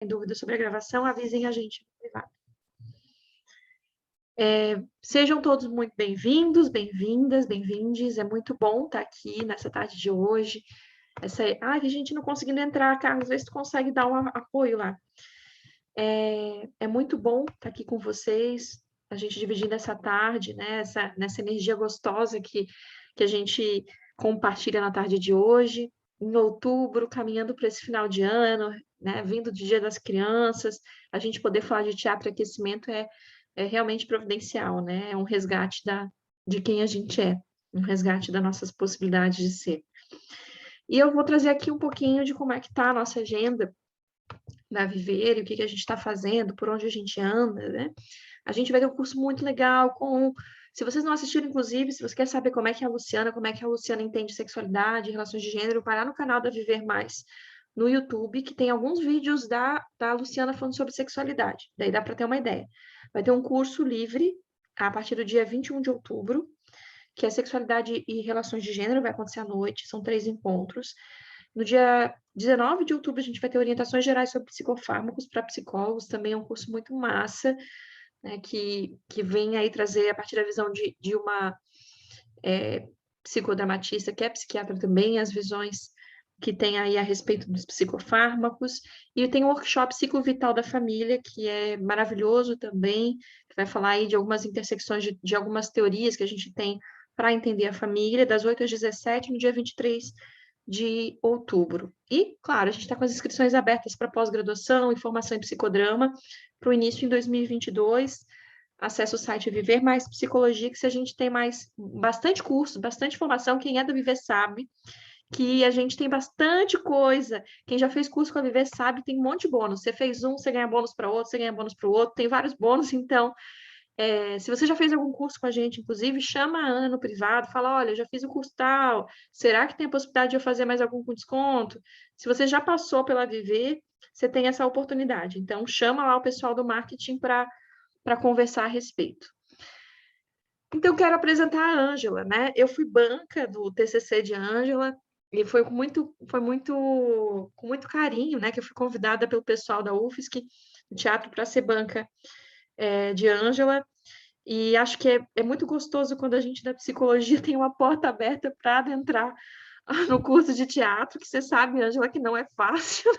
tiverem dúvidas sobre a gravação, avisem a gente no privado. Sejam todos muito bem-vindos, bem-vindas, bem-vindes. É muito bom estar aqui nessa tarde de hoje. A gente não conseguindo entrar, Carlos, vê se tu consegue dar um apoio lá. É muito bom estar aqui com vocês, a gente dividindo essa tarde, né? Nessa energia gostosa que a gente compartilha na tarde de hoje, em outubro, caminhando para esse final de ano, né? Vindo do Dia das Crianças, a gente poder falar de teatro e aquecimento é realmente providencial, né? É um resgate de quem a gente é, um resgate das nossas possibilidades de ser. E eu vou trazer aqui um pouquinho de como é que está a nossa agenda da Viver, e o que a gente está fazendo, por onde a gente anda, né? A gente vai ter um curso muito legal se vocês não assistiram, inclusive, se você quer saber como é que a Luciana entende sexualidade, relações de gênero, vai lá no canal da Viver Mais, no YouTube, que tem alguns vídeos da Luciana falando sobre sexualidade. Daí dá para ter uma ideia. Vai ter um curso livre a partir do dia 21 de outubro, que é sexualidade e relações de gênero, vai acontecer à noite, são 3 encontros. No dia 19 de outubro, a gente vai ter orientações gerais sobre psicofármacos para psicólogos, também é um curso muito massa, né, que vem aí trazer, a partir da visão de uma psicodramatista, que é psiquiatra também, as visões que tem aí a respeito dos psicofármacos, e tem o workshop Ciclo Vital da Família, que é maravilhoso também, que vai falar aí de algumas intersecções de algumas teorias que a gente tem para entender a família, das 8 às 17, no dia 23 de outubro. E, claro, a gente está com as inscrições abertas para pós-graduação e formação em psicodrama para o início em 2022. Acesse o site Viver Mais Psicologia, que se a gente tem bastante curso, bastante formação, quem é do Viver sabe que a gente tem bastante coisa. Quem já fez curso com a Viver sabe, tem um monte de bônus. Você fez um, você ganha bônus para outro, você ganha bônus para o outro, tem vários bônus, então se você já fez algum curso com a gente, inclusive, chama a Ana no privado, fala, olha, eu já fiz o curso tal, será que tem a possibilidade de eu fazer mais algum com desconto? Se você já passou pela Viver, você tem essa oportunidade. Então, chama lá o pessoal do marketing para conversar a respeito. Então, quero apresentar a Ângela, né? Eu fui banca do TCC de Ângela, e foi com muito carinho, né, que eu fui convidada pelo pessoal da UFSC, do teatro, para ser banca de Ângela. E acho que é muito gostoso quando a gente da psicologia tem uma porta aberta para adentrar no curso de teatro, que você sabe, Ângela, que não é fácil.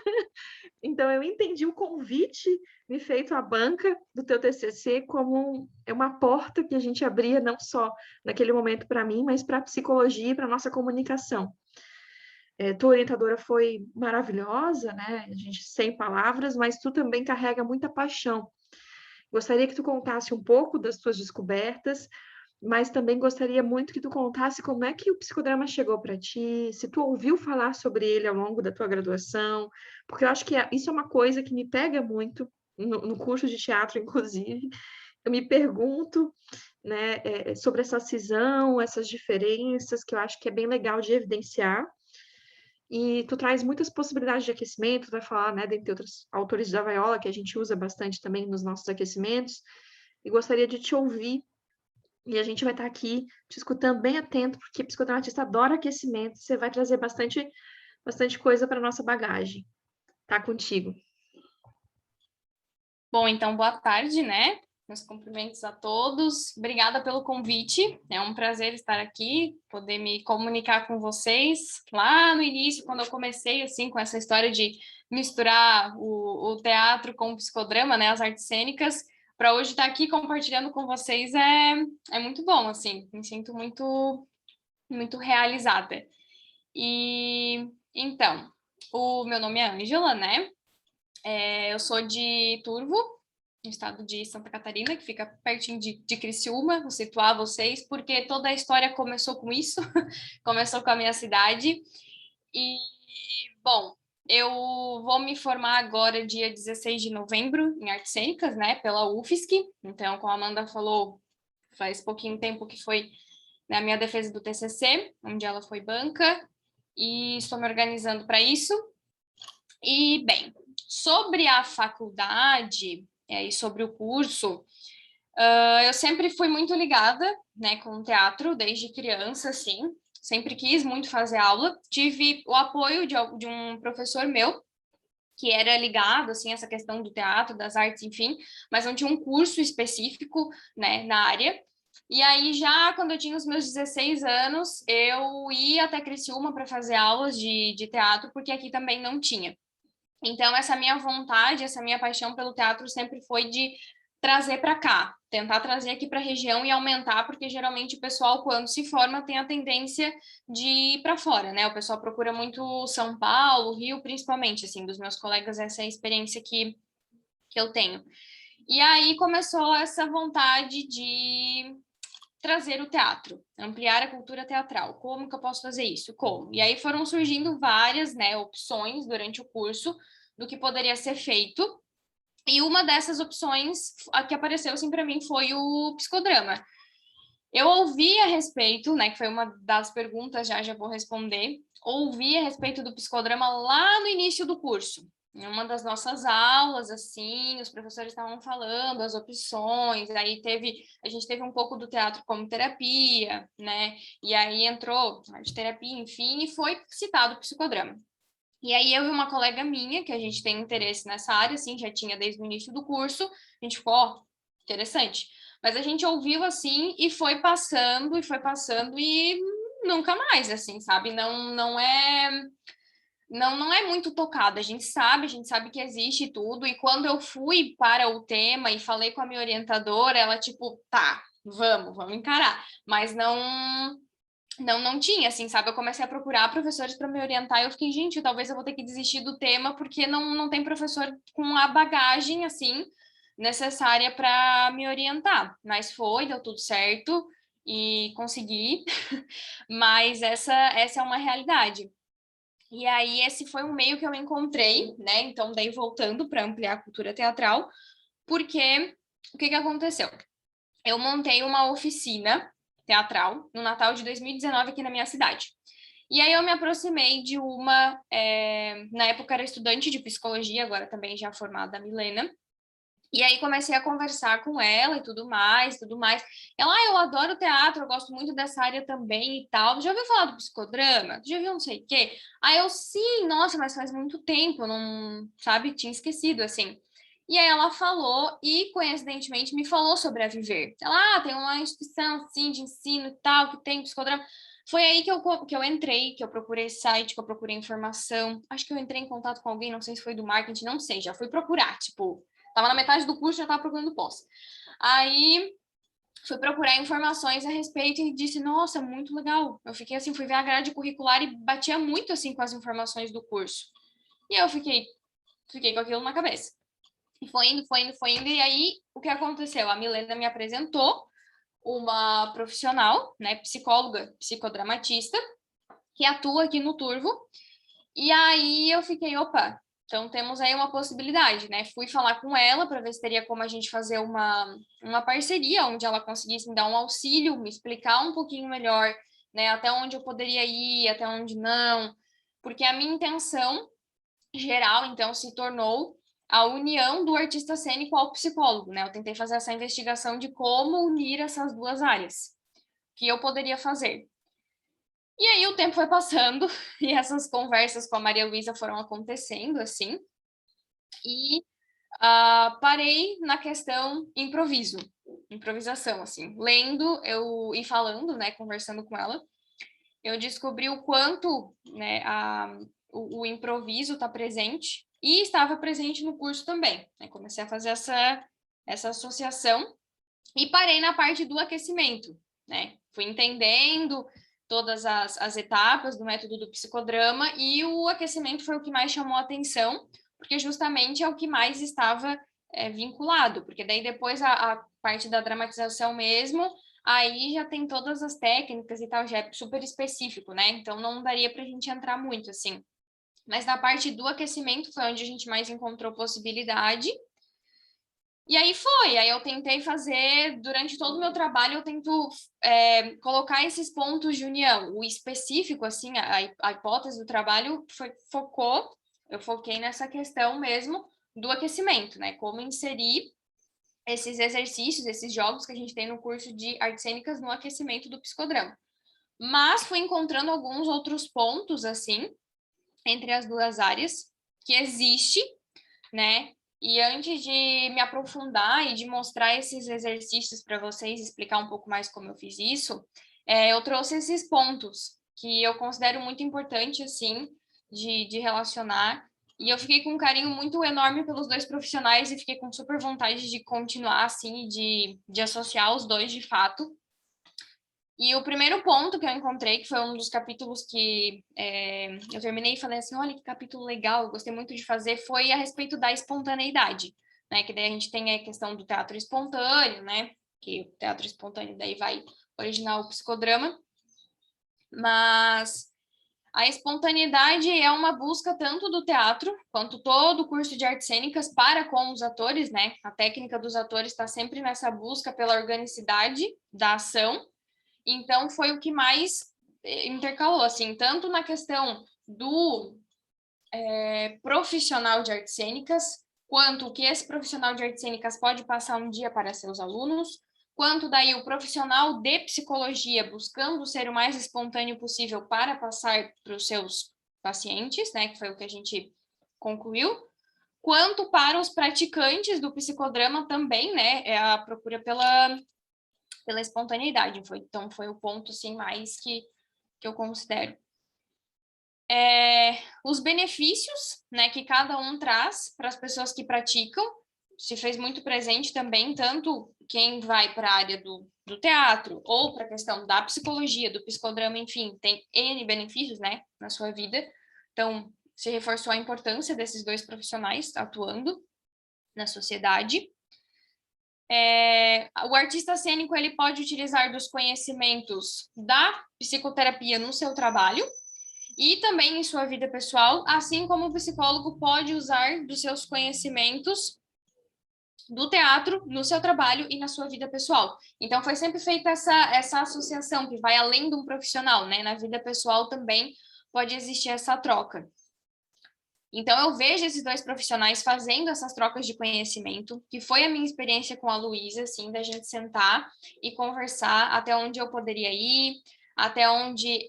Então, eu entendi o convite me feito à banca do teu TCC como uma porta que a gente abria não só naquele momento para mim, mas para a psicologia e para a nossa comunicação. Tua orientadora foi maravilhosa, né? A gente sem palavras, mas tu também carrega muita paixão. Gostaria que tu contasse um pouco das tuas descobertas, mas também gostaria muito que tu contasse como é que o psicodrama chegou para ti, se tu ouviu falar sobre ele ao longo da tua graduação, porque eu acho que isso é uma coisa que me pega muito no curso de teatro, inclusive. Eu me pergunto, né, sobre essa cisão, essas diferenças, que eu acho que é bem legal de evidenciar. E tu traz muitas possibilidades de aquecimento, tu vai falar, né, dentre outros autores da vaiola, que a gente usa bastante também nos nossos aquecimentos, e gostaria de te ouvir, e a gente vai estar aqui te escutando bem atento, porque psicodramatista adora aquecimento, você vai trazer bastante coisa para nossa bagagem. Tá contigo. Bom, então, boa tarde, né? Meus cumprimentos a todos. Obrigada pelo convite. É um prazer estar aqui, poder me comunicar com vocês. Lá no início, quando eu comecei, assim, com essa história de misturar o teatro com o psicodrama, né? As artes cênicas, para hoje estar aqui compartilhando com vocês é muito bom, assim. Me sinto muito realizada. E, então, o meu nome é Ângela, né? Eu sou de Turvo, no estado de Santa Catarina, que fica pertinho de Criciúma. Vou situar vocês, porque toda a história começou com isso, começou com a minha cidade. E, bom, eu vou me formar agora, dia 16 de novembro, em Artes Cênicas, né, pela UFSC. Então, como a Amanda falou, faz pouquinho tempo que foi na minha defesa do TCC, onde ela foi banca, e estou me organizando para isso. E, bem, sobre a faculdade e sobre o curso, eu sempre fui muito ligada, né, com o teatro, desde criança, assim, sempre quis muito fazer aula. Tive o apoio de um professor meu, que era ligado, assim, a essa questão do teatro, das artes, enfim, mas não tinha um curso específico, né, na área. E aí, já quando eu tinha os meus 16 anos, eu ia até Criciúma para fazer aulas de teatro, porque aqui também não tinha. Então, essa minha vontade, essa minha paixão pelo teatro sempre foi de trazer para cá, tentar trazer aqui para a região e aumentar, porque geralmente o pessoal, quando se forma, tem a tendência de ir para fora, né? O pessoal procura muito São Paulo, Rio, principalmente, assim, dos meus colegas, essa é a experiência que eu tenho. E aí começou essa vontade de trazer o teatro, ampliar a cultura teatral. Como que eu posso fazer isso? Como? E aí foram surgindo várias, né, opções durante o curso do que poderia ser feito. E uma dessas opções, a que apareceu assim para mim, foi o psicodrama. Eu ouvi a respeito, né, que foi uma das perguntas, já vou responder. Ouvi a respeito do psicodrama lá no início do curso. Em uma das nossas aulas, assim, os professores estavam falando as opções, aí a gente teve um pouco do teatro como terapia, né? E aí entrou arte terapia, enfim, e foi citado o psicodrama. E aí eu e uma colega minha, que a gente tem interesse nessa área, assim, já tinha desde o início do curso, a gente ficou, ó, interessante. Mas a gente ouviu assim e foi passando e nunca mais, assim, sabe? Não é muito tocado. A gente sabe que existe tudo. E quando eu fui para o tema e falei com a minha orientadora, ela tipo, tá, vamos encarar. Mas não tinha, assim, sabe? Eu comecei a procurar professores para me orientar e eu fiquei, gente, talvez eu vou ter que desistir do tema porque não tem professor com a bagagem, assim, necessária para me orientar. Mas deu tudo certo e consegui, mas essa é uma realidade. E aí esse foi um meio que eu encontrei, né? Então, daí voltando para ampliar a cultura teatral, porque o que aconteceu? Eu montei uma oficina teatral no Natal de 2019 aqui na minha cidade. E aí eu me aproximei de na época era estudante de psicologia, agora também já formada, a Milena. E aí comecei a conversar com ela e tudo mais, tudo mais. Ela, eu adoro teatro, eu gosto muito dessa área também e tal. Já ouviu falar do psicodrama? Já viu não sei o quê? Aí eu, sim, nossa, mas faz muito tempo, não, sabe? Tinha esquecido, assim. E aí ela falou e, coincidentemente, me falou sobre a Viver. Ela, tem uma instituição, assim, de ensino e tal, que tem psicodrama. Foi aí que eu entrei, que eu procurei site, que eu procurei informação. Acho que eu entrei em contato com alguém, não sei se foi do marketing, não sei, já fui procurar, tipo... Tava na metade do curso, já tava procurando pós. Aí fui procurar informações a respeito e disse, nossa, muito legal. Eu fiquei assim, fui ver a grade curricular e batia muito assim com as informações do curso. E eu fiquei com aquilo na cabeça. E foi indo. E aí, o que aconteceu? A Milena me apresentou uma profissional, né, psicóloga, psicodramatista, que atua aqui no Turvo. E aí eu fiquei, opa, então temos aí uma possibilidade, né? Fui falar com ela para ver se teria como a gente fazer uma parceria, onde ela conseguisse me dar um auxílio, me explicar um pouquinho melhor, né? Até onde eu poderia ir, até onde não. Porque a minha intenção geral, então, se tornou a união do artista cênico ao psicólogo, né? Eu tentei fazer essa investigação de como unir essas duas áreas, que eu poderia fazer. E aí o tempo foi passando e essas conversas com a Maria Luísa foram acontecendo, assim, e parei na questão improvisação, assim, lendo e falando, né, conversando com ela, eu descobri o quanto, né, o improviso está presente e estava presente no curso também, né, comecei a fazer essa associação e parei na parte do aquecimento, né, fui entendendo todas as etapas do método do psicodrama e o aquecimento foi o que mais chamou a atenção, porque justamente é o que mais estava vinculado, porque daí depois a parte da dramatização mesmo, aí já tem todas as técnicas e tal, já é super específico, né? Então não daria para a gente entrar muito assim. Mas na parte do aquecimento foi onde a gente mais encontrou possibilidade. E aí eu tentei fazer, durante todo o meu trabalho, eu tento colocar esses pontos de união. O específico, assim, a hipótese do trabalho eu foquei nessa questão mesmo do aquecimento, né? Como inserir esses exercícios, esses jogos que a gente tem no curso de artes cênicas no aquecimento do psicodrama. Mas fui encontrando alguns outros pontos, assim, entre as duas áreas, que existe, né? E antes de me aprofundar e de mostrar esses exercícios para vocês, explicar um pouco mais como eu fiz isso, eu trouxe esses pontos que eu considero muito importante, assim, de relacionar. E eu fiquei com um carinho muito enorme pelos dois profissionais e fiquei com super vontade de continuar, assim, de associar os dois de fato. E o primeiro ponto que eu encontrei, que foi um dos capítulos que eu terminei e falei assim, olha que capítulo legal, eu gostei muito de fazer, foi a respeito da espontaneidade, né? Que daí a gente tem a questão do teatro espontâneo, né? Que o teatro espontâneo daí vai originar o psicodrama. Mas a espontaneidade é uma busca tanto do teatro, quanto todo o curso de artes cênicas para com os atores, né? A técnica dos atores está sempre nessa busca pela organicidade da ação. Então, foi o que mais intercalou, assim, tanto na questão do profissional de artes cênicas, quanto o que esse profissional de artes cênicas pode passar um dia para seus alunos, quanto daí o profissional de psicologia buscando ser o mais espontâneo possível para passar para os seus pacientes, né, que foi o que a gente concluiu, quanto para os praticantes do psicodrama também, né, é a procura pela espontaneidade. Então, foi o ponto, assim, mais que eu considero. Os benefícios, né, que cada um traz para as pessoas que praticam, se fez muito presente também, tanto quem vai para a área do teatro, ou para a questão da psicologia, do psicodrama, enfim, tem N benefícios, né, na sua vida. Então, se reforçou a importância desses dois profissionais atuando na sociedade. O artista cênico ele pode utilizar dos conhecimentos da psicoterapia no seu trabalho e também em sua vida pessoal, assim como o psicólogo pode usar dos seus conhecimentos do teatro no seu trabalho e na sua vida pessoal. Então, foi sempre feita essa associação que vai além de um profissional, né? Na vida pessoal também pode existir essa troca. Então, eu vejo esses dois profissionais fazendo essas trocas de conhecimento, que foi a minha experiência com a Luísa, assim, da gente sentar e conversar até onde eu poderia ir, até onde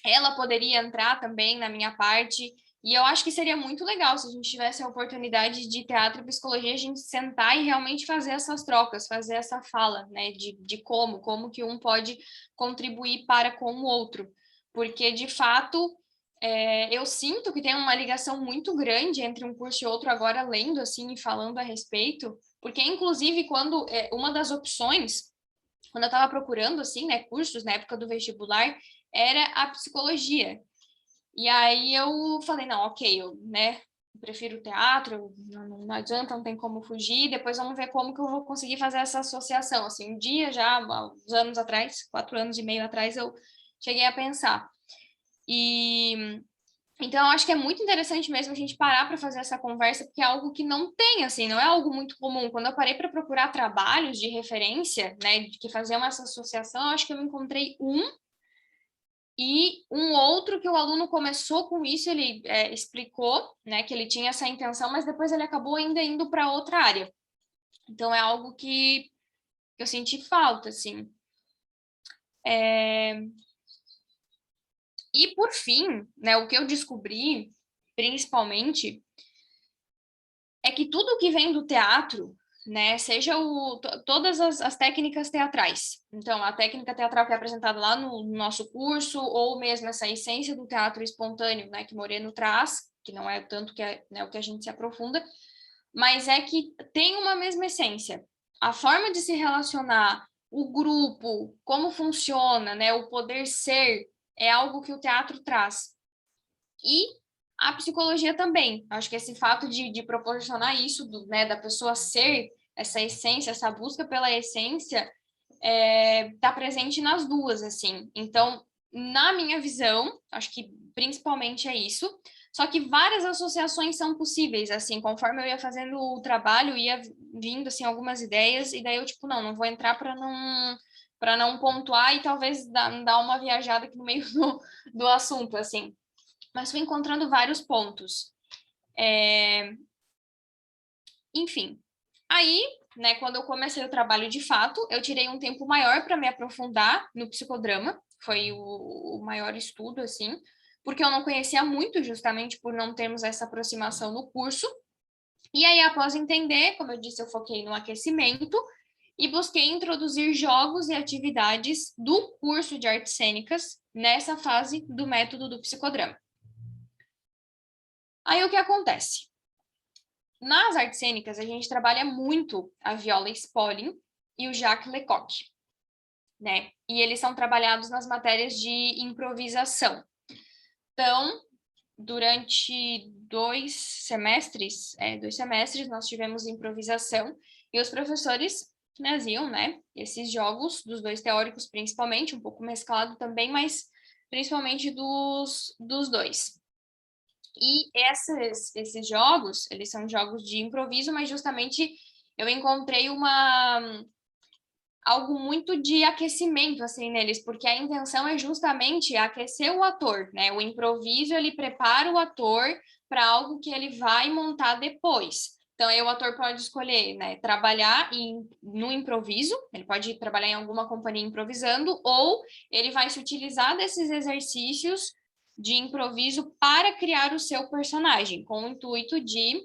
ela poderia entrar também na minha parte. E eu acho que seria muito legal se a gente tivesse a oportunidade de teatro e psicologia, a gente sentar e realmente fazer essas trocas, fazer essa fala, né, de como que um pode contribuir para com o outro. Porque, de fato, eu sinto que tem uma ligação muito grande entre um curso e outro, agora lendo assim e falando a respeito, porque inclusive quando uma das opções, quando eu estava procurando assim, né, cursos na época do vestibular, era a psicologia. E aí eu falei, não, ok, eu, né, prefiro o teatro, não adianta, não tem como fugir, depois vamos ver como que eu vou conseguir fazer essa associação. Assim, um dia já, há uns anos atrás, 4 anos e meio atrás, eu cheguei a pensar. Então, eu acho que é muito interessante mesmo a gente parar para fazer essa conversa, porque é algo que não tem, assim, não é algo muito comum. Quando eu parei para procurar trabalhos de referência, né, que faziam essa associação, eu acho que eu encontrei e um outro que o aluno começou com isso, ele explicou, né, que ele tinha essa intenção, mas depois ele acabou ainda indo para outra área. Então, é algo que eu senti falta, assim. E, por fim, né, o que eu descobri, principalmente, é que tudo que vem do teatro, né, seja todas as técnicas teatrais. Então, a técnica teatral que é apresentada lá no nosso curso, ou mesmo essa essência do teatro espontâneo, né, que Moreno traz, que não é tanto que né, o que a gente se aprofunda, mas é que tem uma mesma essência. A forma de se relacionar, o grupo, como funciona, né, o poder ser, é algo que o teatro traz. E a psicologia também. Acho que esse fato de proporcionar isso, né, da pessoa ser essa essência, essa busca pela essência, está presente nas duas, assim. Então, na minha visão, acho que principalmente é isso. Só que várias associações são possíveis, assim, conforme eu ia fazendo o trabalho, ia vindo, assim, algumas ideias, e daí eu, tipo, não vou entrar para não pontuar e talvez dar uma viajada aqui no meio do assunto, assim. Mas fui encontrando vários pontos. Enfim, aí, né, quando eu comecei o trabalho de fato, eu tirei um tempo maior para me aprofundar no psicodrama, foi o maior estudo, assim, porque eu não conhecia muito, justamente por não termos essa aproximação no curso. E aí, após entender, como eu disse, eu foquei no aquecimento e busquei introduzir jogos e atividades do curso de artes cênicas nessa fase do método do psicodrama. Aí, o que acontece? Nas artes cênicas, a gente trabalha muito a Viola Spolin e o Jacques Lecoq, né? E eles são trabalhados nas matérias de improvisação. Então, durante 2 semestres, nós tivemos improvisação e os professores traziam, né, esses jogos dos 2 teóricos, principalmente, um pouco mesclado também, mas principalmente dos 2. E esses jogos, eles são jogos de improviso, mas justamente eu encontrei algo muito de aquecimento, assim, neles, porque a intenção é justamente aquecer o ator, né? O improviso, ele prepara o ator para algo que ele vai montar depois. Então, aí o ator pode escolher, né, trabalhar no improviso, ele pode trabalhar em alguma companhia improvisando, ou ele vai se utilizar desses exercícios de improviso para criar o seu personagem, com o intuito de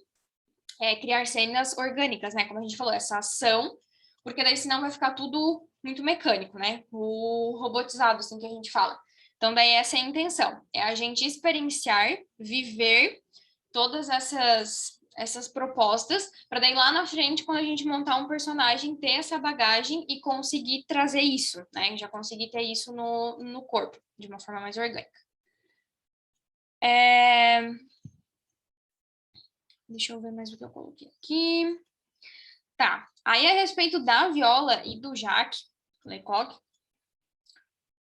criar cenas orgânicas, né? Como a gente falou, essa ação, porque daí senão vai ficar tudo muito mecânico, né? O robotizado, assim que a gente fala. Então, daí essa é a intenção, é a gente experienciar, viver todas essas propostas, para daí lá na frente, quando a gente montar um personagem, ter essa bagagem e conseguir trazer isso, né? Já conseguir ter isso no corpo, de uma forma mais orgânica. Deixa eu ver mais o que eu coloquei aqui. Tá, aí a respeito da Viola e do Jacques Lecoq, o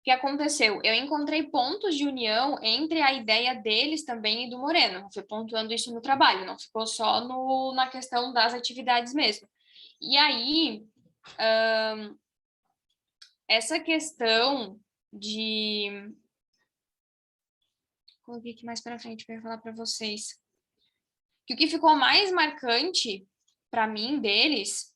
que aconteceu? Eu encontrei pontos de união entre a ideia deles também e do Moreno. Eu fui pontuando isso no trabalho, não ficou só na questão das atividades mesmo. E aí, essa questão de... Coloquei aqui mais para frente para falar para vocês. Que o que ficou mais marcante para mim deles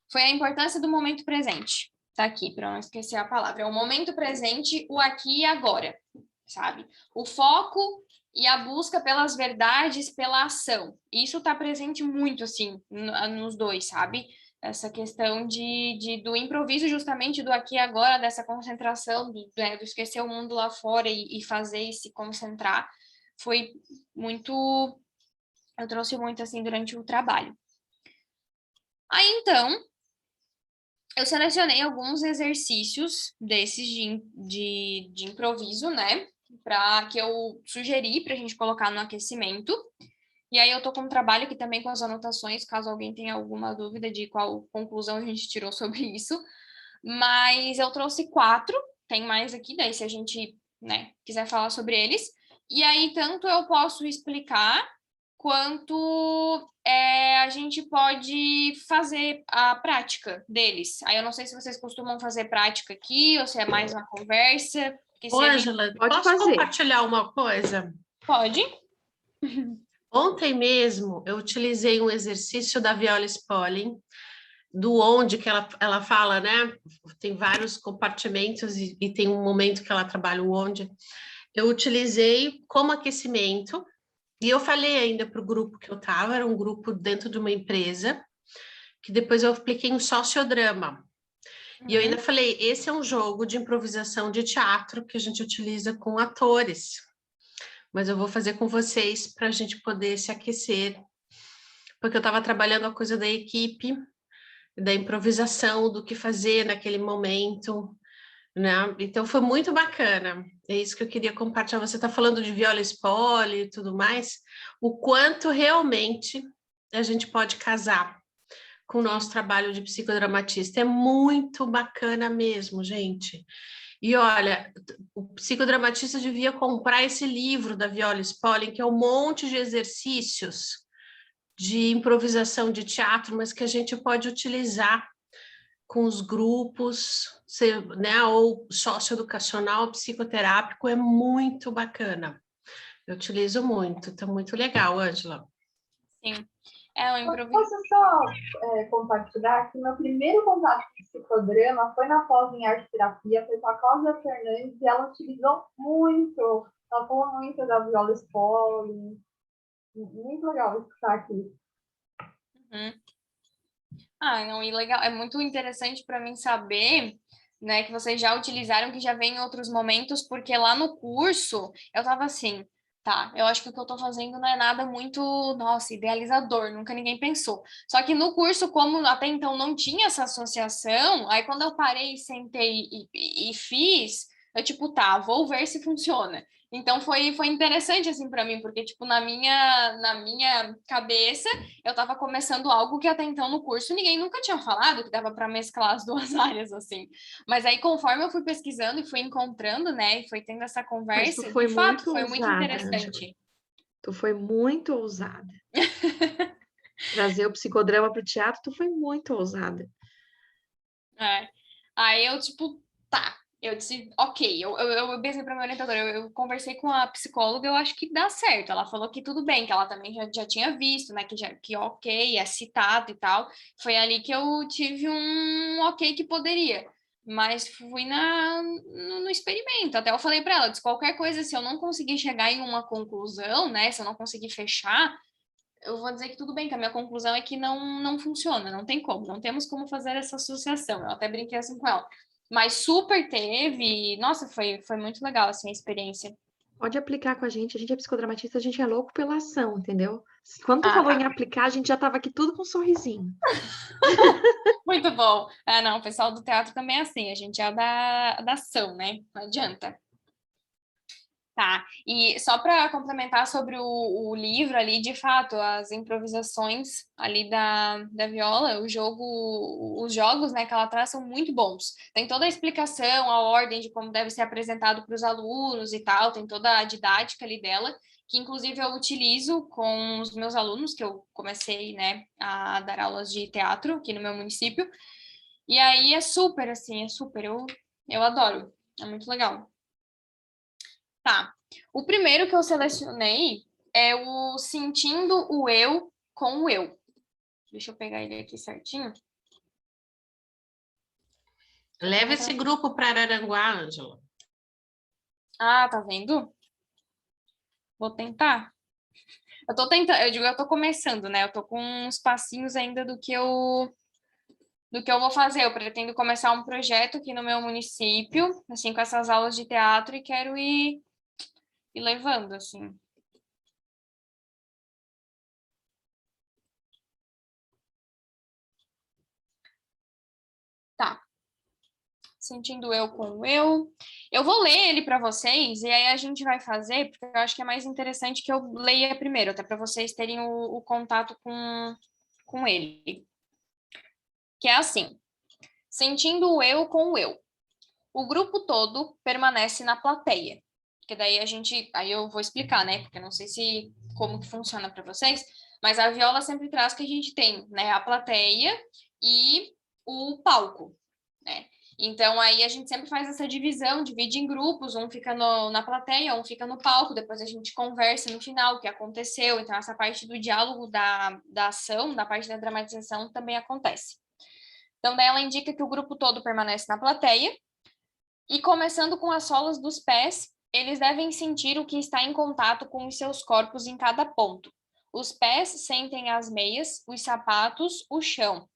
foi a importância do momento presente. Tá aqui, para não esquecer a palavra. É o momento presente, o aqui e agora, sabe? O foco e a busca pelas verdades, pela ação. Isso tá presente muito, assim, nos dois, sabe? Essa questão do improviso, justamente do aqui e agora, dessa concentração, do esquecer o mundo lá fora e fazer e se concentrar, foi muito... Eu trouxe muito, assim, durante o trabalho. Aí, então, eu selecionei alguns exercícios desses de improviso, né? Que eu sugeri para a gente colocar no aquecimento. E aí eu tô com um trabalho aqui também com as anotações, caso alguém tenha alguma dúvida de qual conclusão a gente tirou sobre isso. Mas eu trouxe 4, tem mais aqui, daí se a gente, né, quiser falar sobre eles. E aí, tanto eu posso explicar, quanto a gente pode fazer a prática deles. Aí eu não sei se vocês costumam fazer prática aqui, ou se é mais uma conversa. Ô, Ângela, posso compartilhar uma coisa? Pode. Ontem mesmo eu utilizei um exercício da Viola Spolin, do onde que ela fala, né? Tem vários compartimentos e tem um momento que ela trabalha o onde. Eu utilizei como aquecimento e eu falei ainda para o grupo que eu estava, era um grupo dentro de uma empresa, que depois eu apliquei um sociodrama. E eu ainda falei, esse é um jogo de improvisação de teatro que a gente utiliza com atores, mas eu vou fazer com vocês para a gente poder se aquecer, porque eu estava trabalhando a coisa da equipe, da improvisação, do que fazer naquele momento, né? Então foi muito bacana, é isso que eu queria compartilhar. Você está falando de Viola Spolin e tudo mais, o quanto realmente a gente pode casar com o nosso trabalho de psicodramatista. É muito bacana mesmo, gente. E olha, o psicodramatista devia comprar esse livro da Viola Spolin, que é um monte de exercícios de improvisação de teatro, mas que a gente pode utilizar com os grupos, né, ou socioeducacional, psicoterápico, é muito bacana. Eu utilizo muito, tá muito legal, Ângela. Sim. É um improviso. Posso só compartilhar que meu primeiro contato com psicodrama foi na pós em arte terapia, foi com a Cláudia Fernandes, e ela utilizou muito, ela falou muito da Viola Spolin. Muito legal escutar aqui. Uhum. Não, e legal, é muito interessante para mim saber, né, que vocês já utilizaram, que já vem em outros momentos, porque lá no curso eu tava assim, tá, eu acho que o que eu tô fazendo não é nada muito, nossa, idealizador, nunca ninguém pensou. Só que no curso, como até então não tinha essa associação, aí quando eu parei, sentei e fiz, eu tipo, tá, vou ver se funciona. Então foi interessante assim para mim, porque tipo na minha cabeça eu estava começando algo que até então no curso ninguém nunca tinha falado, que dava para mesclar as duas áreas, assim. Mas aí, conforme eu fui pesquisando e fui encontrando, né, e foi tendo essa Mas conversa, tu foi de fato, muito foi muito ousada, Ângela. interessante. Tu foi muito ousada. Trazer o psicodrama para o teatro, tu foi muito ousada. É. Aí eu, tipo, tá. Eu disse, ok, eu pensei pra minha orientadora, eu conversei com a psicóloga, eu acho que dá certo. Ela falou que tudo bem, que ela também já tinha visto, né, que ok, é citado e tal. Foi ali que eu tive um ok que poderia. Mas fui no experimento. Até eu falei pra ela, eu disse, qualquer coisa, se eu não conseguir chegar em uma conclusão, né, se eu não conseguir fechar, eu vou dizer que tudo bem, que a minha conclusão é que não funciona, não tem como, não temos como fazer essa associação. Eu até brinquei assim com ela. Mas super teve, nossa, foi muito legal assim a experiência. Pode aplicar com a gente é psicodramatista, a gente é louco pela ação, entendeu? Quando tu Ah, falou tá. em aplicar, a gente já estava aqui tudo com um sorrisinho. Muito bom. Não, o pessoal do teatro também é assim, a gente é da ação, né? Não adianta. Tá, e só para complementar sobre o livro ali, de fato, as improvisações ali da Viola, os jogos, né, que ela traz são muito bons. Tem toda a explicação, a ordem de como deve ser apresentado para os alunos e tal, tem toda a didática ali dela, que inclusive eu utilizo com os meus alunos, que eu comecei, né, a dar aulas de teatro aqui no meu município, e aí é super, assim, eu adoro, é muito legal. Tá. O primeiro que eu selecionei é o Sentindo o Eu com o Eu. Deixa eu pegar ele aqui certinho. Leva esse grupo para Araranguá, Ângela. Ah, tá vendo? Vou tentar. Eu tô tentando, eu tô começando, né? Eu tô com uns passinhos ainda do que eu vou fazer. Eu pretendo começar um projeto aqui no meu município, assim, com essas aulas de teatro e quero ir levando, assim. Tá. Sentindo eu com o eu. Eu vou ler ele para vocês e aí a gente vai fazer, porque eu acho que é mais interessante que eu leia primeiro, até para vocês terem o contato com ele. Que é assim: sentindo o eu com o eu. O grupo todo permanece na plateia. Que daí aí eu vou explicar, né? Porque eu não sei se como que funciona para vocês, mas a viola sempre traz que a gente tem, né, a plateia e o palco, né? Então, aí a gente sempre faz essa divisão, divide em grupos, um fica na plateia, um fica no palco, depois a gente conversa no final o que aconteceu. Então, essa parte do diálogo da ação, da parte da dramatização, também acontece. Então, daí ela indica que o grupo todo permanece na plateia, e começando com as solas dos pés, eles devem sentir o que está em contato com os seus corpos em cada ponto. Os pés sentem as meias, os sapatos, o chão.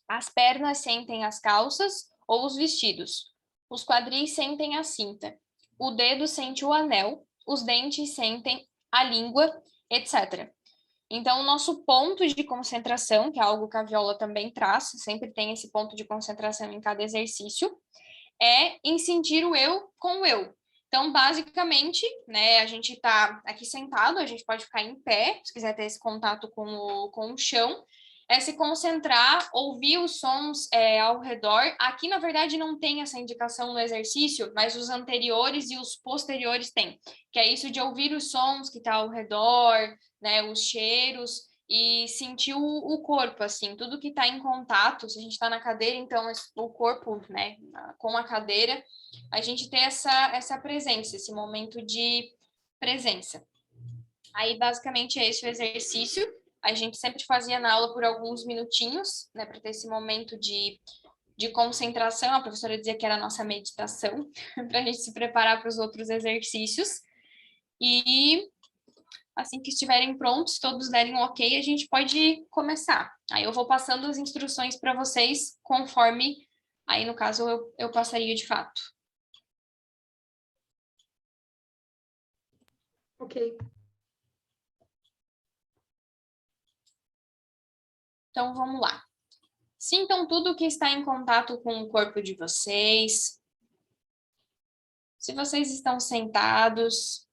As pernas sentem as calças ou os vestidos. Os quadris sentem a cinta. O dedo sente o anel. Os dentes sentem a língua, etc. Então, o nosso ponto de concentração, que é algo que a viola também traz, sempre tem esse ponto de concentração em cada exercício, é em sentir o eu com o eu. Então, basicamente, né, a gente está aqui sentado, a gente pode ficar em pé, se quiser ter esse contato com o chão, é se concentrar, ouvir os sons ao redor. Aqui, na verdade, não tem essa indicação no exercício, mas os anteriores e os posteriores têm, que é isso de ouvir os sons que estão ao redor, né, os cheiros, e sentir o corpo, assim, tudo que está em contato, se a gente está na cadeira, então o corpo, né, com a cadeira, a gente tem essa presença, esse momento de presença. Aí, basicamente, é esse o exercício. a gente sempre fazia na aula por alguns minutinhos, né, para ter esse momento de concentração. A professora dizia que era a nossa meditação, para a gente se preparar para os outros exercícios. E assim que estiverem prontos, todos derem um ok, a gente pode começar. Aí eu vou passando as instruções para vocês conforme, aí no caso eu passaria de fato. Ok. Então, vamos lá. Sintam tudo que está em contato com o corpo de vocês. Se vocês estão sentados,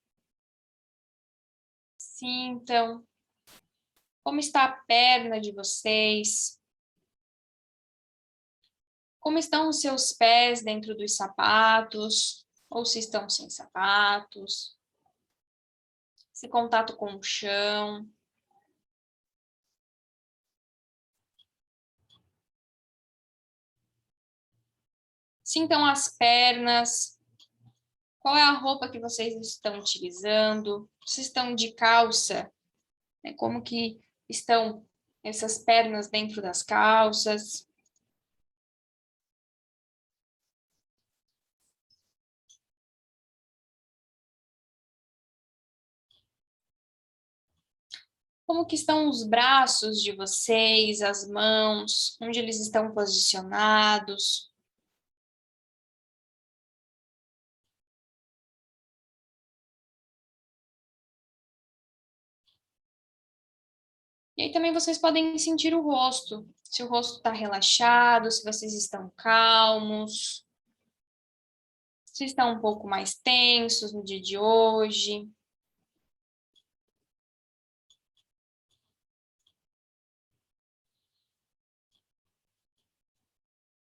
sintam como está a perna de vocês. Como estão os seus pés dentro dos sapatos, ou se estão sem sapatos. Esse contato com o chão. Sintam as pernas. Qual é a roupa que vocês estão utilizando? Se estão de calça, né? Como que estão essas pernas dentro das calças? Como que estão os braços de vocês, as mãos, onde eles estão posicionados? E aí também vocês podem sentir o rosto, se o rosto está relaxado, se vocês estão calmos, se estão um pouco mais tensos no dia de hoje.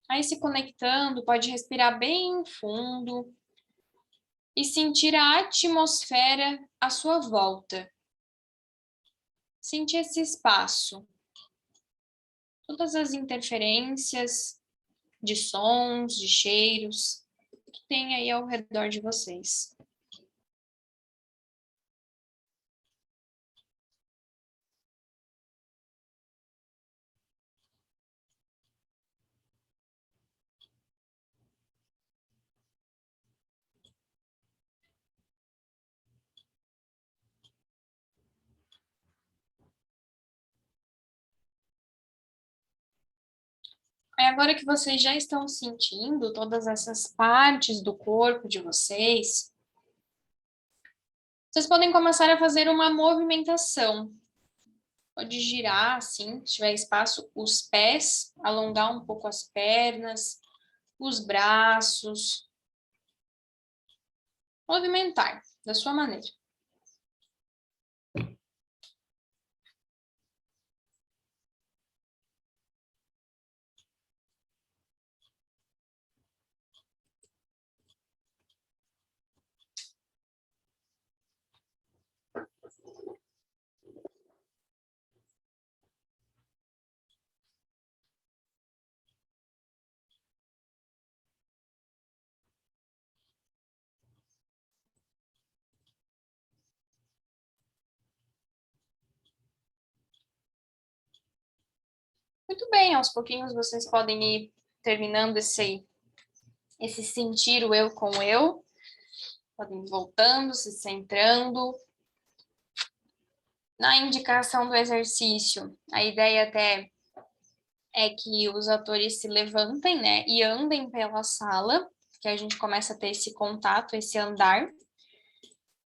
Aí se conectando, pode respirar bem fundo e sentir a atmosfera à sua volta. Sentir esse espaço. Todas as interferências de sons, de cheiros que tem aí ao redor de vocês. Aí agora que vocês já estão sentindo todas essas partes do corpo de vocês, vocês podem começar a fazer uma movimentação. Pode girar, assim, se tiver espaço, os pés, alongar um pouco as pernas, os braços. Movimentar, da sua maneira. Muito bem, aos pouquinhos vocês podem ir terminando esse sentir o eu com o eu. Podem ir voltando, se centrando. Na indicação do exercício, a ideia até é que os atores se levantem, né, e andem pela sala, que a gente começa a ter esse contato, esse andar,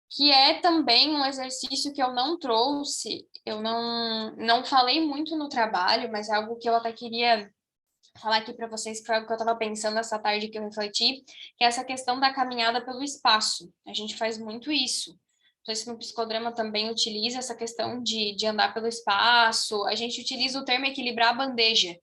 que é também um exercício que eu não trouxe, eu não falei muito no trabalho, mas é algo que eu até queria falar aqui para vocês, que foi algo que eu estava pensando essa tarde que eu refleti, que é essa questão da caminhada pelo espaço. A gente faz muito isso. Não sei se no psicodrama também utiliza essa questão de andar pelo espaço. A gente utiliza o termo equilibrar a bandeja.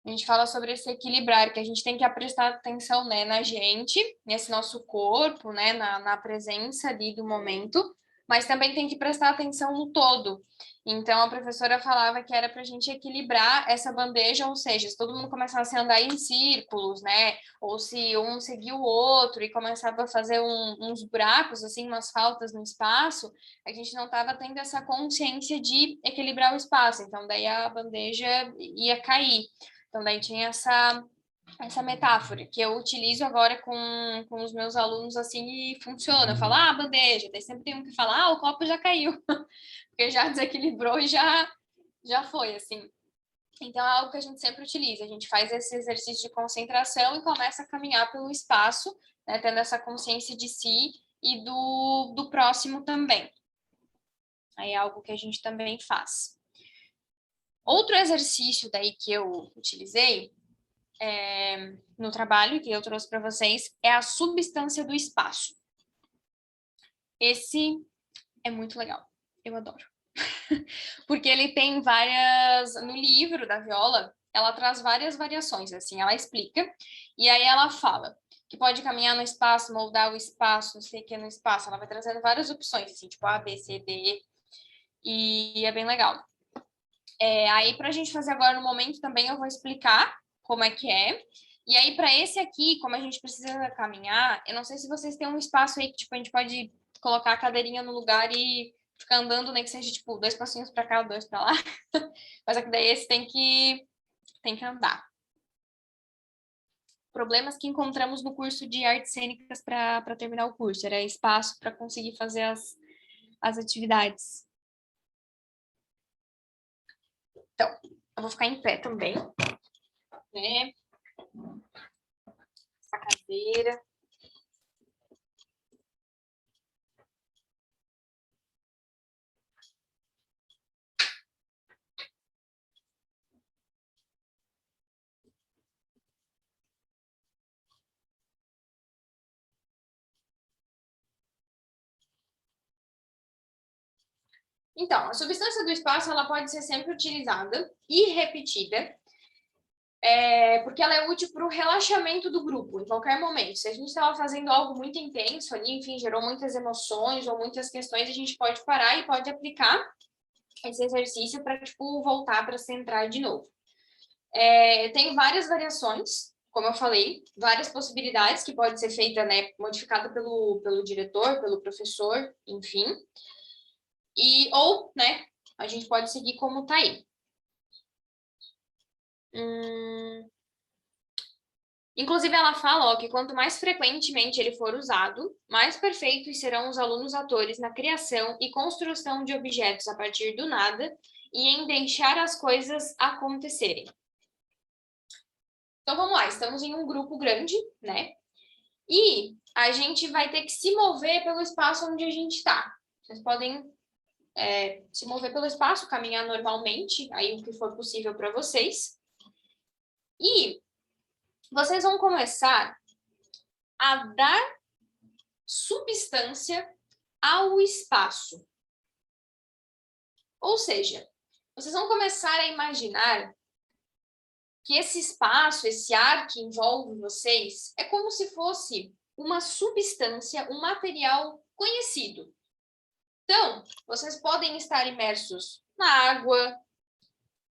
A gente fala sobre esse equilibrar, que a gente tem que prestar atenção, né, na gente, nesse nosso corpo, né, na presença ali do momento, mas também tem que prestar atenção no todo. Então, a professora falava que era para a gente equilibrar essa bandeja, ou seja, se todo mundo começasse a andar em círculos, né? Ou se um seguia o outro e começava a fazer uns buracos, assim, umas faltas no espaço, a gente não estava tendo essa consciência de equilibrar o espaço. Então, daí a bandeja ia cair. Então, daí tinha essa metáfora que eu utilizo agora com os meus alunos assim e funciona. Eu falo, bandeja. Daí sempre tem um que fala, o copo já caiu, porque já desequilibrou e já foi, assim. Então, é algo que a gente sempre utiliza. A gente faz esse exercício de concentração e começa a caminhar pelo espaço, né, tendo essa consciência de si e do próximo também. Aí é algo que a gente também faz. Outro exercício daí que eu utilizei no trabalho, que eu trouxe para vocês, é a substância do espaço. Esse é muito legal. Eu adoro. Porque ele tem várias... No livro da Viola, ela traz várias variações, assim, ela explica, e aí ela fala que pode caminhar no espaço, moldar o espaço, não sei o que no espaço. Ela vai trazendo várias opções, assim, tipo A, B, C, D, e é bem legal. Aí, para a gente fazer agora no momento também, eu vou explicar como é que é. E aí, para esse aqui, como a gente precisa caminhar, eu não sei se vocês têm um espaço aí que, tipo, a gente pode colocar a cadeirinha no lugar e ficar andando, nem que seja, tipo, 2 passinhos para cá, 2 para lá. Mas aqui daí esse tem que andar. Problemas que encontramos no curso de artes cênicas para terminar o curso. Era espaço para conseguir fazer as atividades. Então, eu vou ficar em pé também, né? Essa cadeira. Então, a substância do espaço ela pode ser sempre utilizada e repetida, porque ela é útil para o relaxamento do grupo, em qualquer momento. Se a gente estava fazendo algo muito intenso ali, enfim, gerou muitas emoções ou muitas questões, a gente pode parar e pode aplicar esse exercício para, tipo, voltar para centrar de novo. Tem várias variações, como eu falei, várias possibilidades que pode ser feita, né, modificada pelo diretor, pelo professor, enfim. Ou, né, a gente pode seguir como tá aí. Inclusive, ela fala que quanto mais frequentemente ele for usado, mais perfeitos serão os alunos atores na criação e construção de objetos a partir do nada e em deixar as coisas acontecerem. Então, vamos lá. Estamos em um grupo grande, né? E a gente vai ter que se mover pelo espaço onde a gente está. Vocês podem se mover pelo espaço, caminhar normalmente, aí o que for possível para vocês. E vocês vão começar a dar substância ao espaço. Ou seja, vocês vão começar a imaginar que esse espaço, esse ar que envolve vocês, é como se fosse uma substância, um material conhecido. Então, vocês podem estar imersos na água,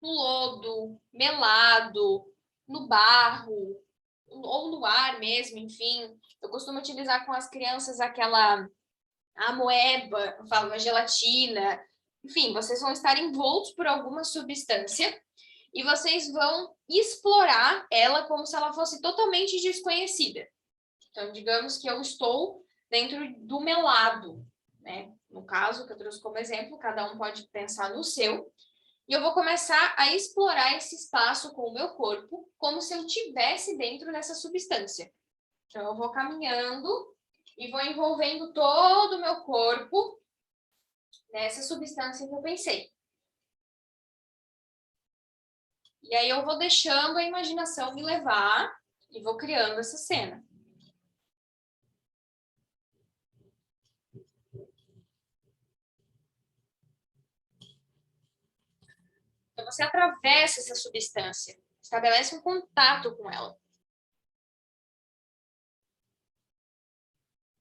no lodo, melado, no barro, ou no ar mesmo, enfim. Eu costumo utilizar com as crianças aquela amoeba, eu falo, uma gelatina. Enfim, vocês vão estar envoltos por alguma substância e vocês vão explorar ela como se ela fosse totalmente desconhecida. Então, digamos que eu estou dentro do melado, né? No caso, que eu trouxe como exemplo, cada um pode pensar no seu. E eu vou começar a explorar esse espaço com o meu corpo, como se eu estivesse dentro dessa substância. Então, eu vou caminhando e vou envolvendo todo o meu corpo nessa substância que eu pensei. E aí eu vou deixando a imaginação me levar e vou criando essa cena. Então, você atravessa essa substância, estabelece um contato com ela.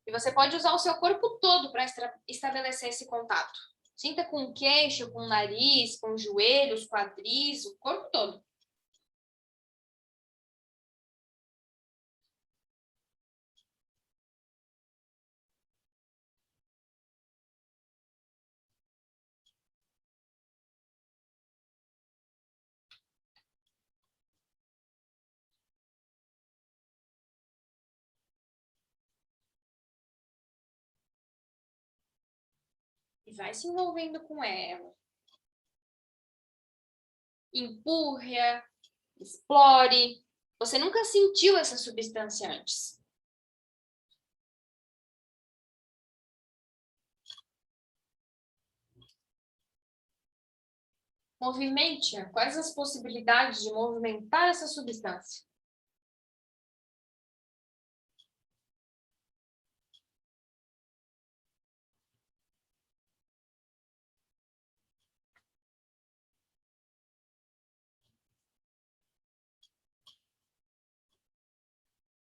E você pode usar o seu corpo todo para estabelecer esse contato. Sinta com o queixo, com o nariz, com os joelhos, quadris, o corpo todo. E vai se envolvendo com ela. Empurra, explore. Você nunca sentiu essa substância antes. Movimente-a. Quais as possibilidades de movimentar essa substância?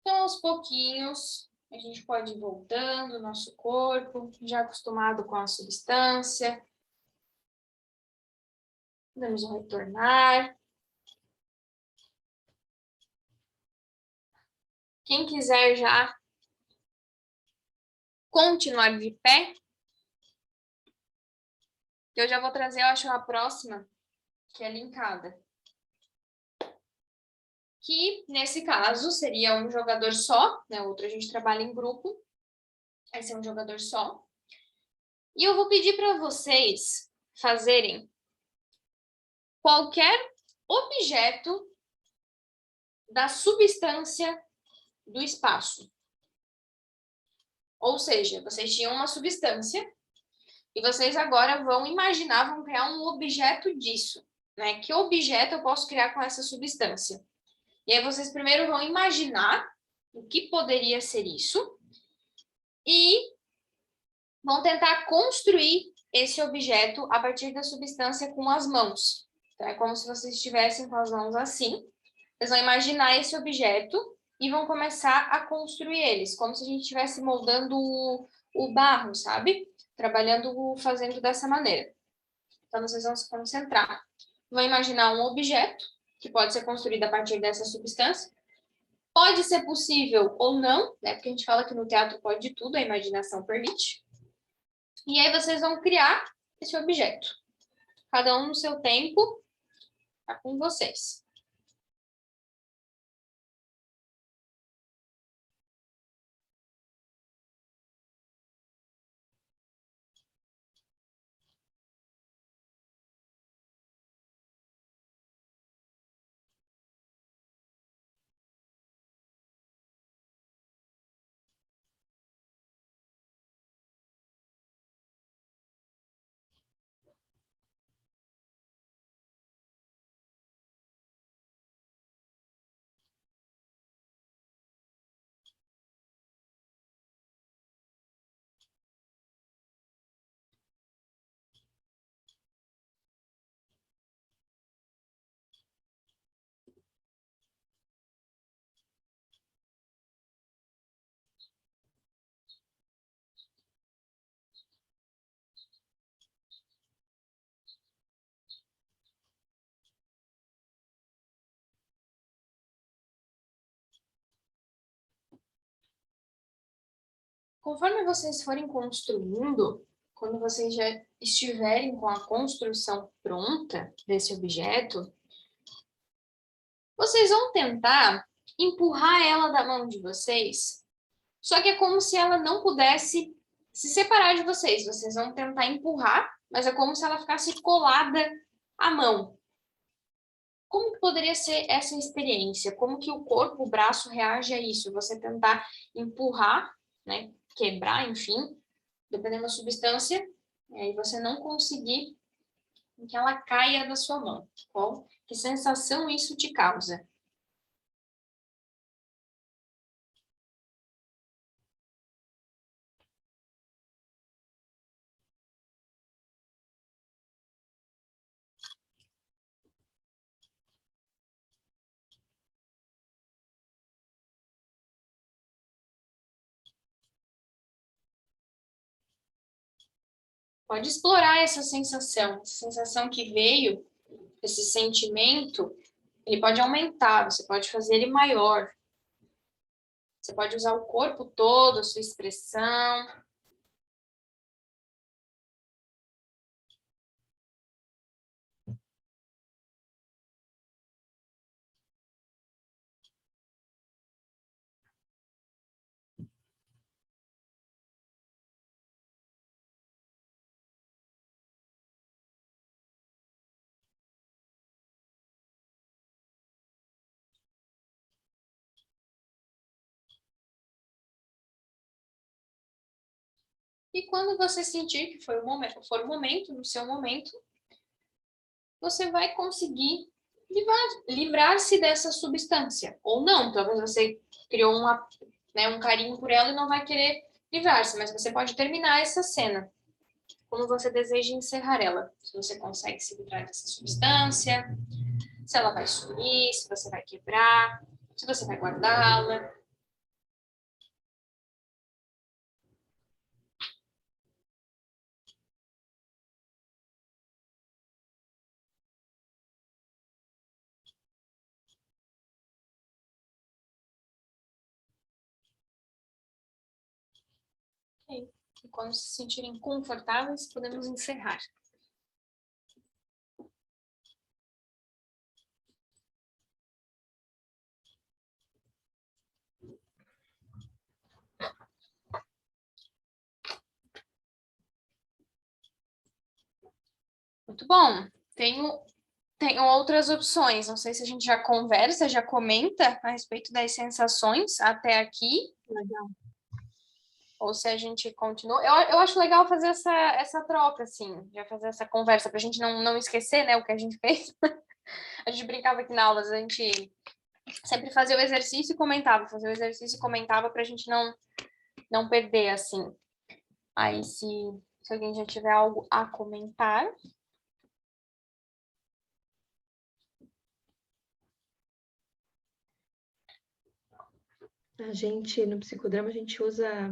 Então, aos pouquinhos, a gente pode ir voltando o nosso corpo, já acostumado com a substância. Vamos retornar. Quem quiser já continuar de pé, eu já vou trazer, eu acho, a próxima, que é linkada. Que, nesse caso, seria um jogador só, né? Outro a gente trabalha em grupo. Esse é um jogador só. E eu vou pedir para vocês fazerem qualquer objeto da substância do espaço. Ou seja, vocês tinham uma substância e vocês agora vão imaginar, vão criar um objeto disso, né? Que objeto eu posso criar com essa substância? E aí vocês primeiro vão imaginar o que poderia ser isso e vão tentar construir esse objeto a partir da substância com as mãos. Então, é como se vocês estivessem com as mãos assim. Vocês vão imaginar esse objeto e vão começar a construir eles, como se a gente estivesse moldando o barro, sabe? Trabalhando, fazendo dessa maneira. Então, vocês vão se concentrar. Vão imaginar um objeto que pode ser construído a partir dessa substância. Pode ser possível ou não, né? Porque a gente fala que no teatro pode tudo, a imaginação permite. E aí vocês vão criar esse objeto. Cada um no seu tempo, tá com vocês. Conforme vocês forem construindo, quando vocês já estiverem com a construção pronta desse objeto, vocês vão tentar empurrar ela da mão de vocês, só que é como se ela não pudesse se separar de vocês. Vocês vão tentar empurrar, mas é como se ela ficasse colada à mão. Como que poderia ser essa experiência? Como que o corpo, o braço reage a isso? Você tentar empurrar, né, quebrar, enfim, dependendo da substância, e aí você não conseguir que ela caia da sua mão. Qual que sensação isso te causa? Pode explorar essa sensação que veio, esse sentimento, ele pode aumentar, você pode fazer ele maior. Você pode usar o corpo todo, a sua expressão. E quando você sentir que for o momento, no seu momento, você vai conseguir livrar-se dessa substância. Ou não, talvez você criou um carinho por ela e não vai querer livrar-se, mas você pode terminar essa cena como você deseja encerrar ela. Se você consegue se livrar dessa substância, se ela vai sumir, se você vai quebrar, se você vai guardá-la. Okay. E quando se sentirem confortáveis, podemos encerrar. Muito bom. Tenho outras opções. Não sei se a gente já conversa, já comenta a respeito das sensações até aqui. Legal. Ou se a gente continua. Eu acho legal fazer essa troca, assim, já fazer essa conversa, para a gente não esquecer, né, o que a gente fez. A gente brincava aqui na aula, a gente sempre fazia o exercício e comentava, para a gente não perder, assim. Aí, se alguém já tiver algo a comentar. A gente, no psicodrama, a gente usa,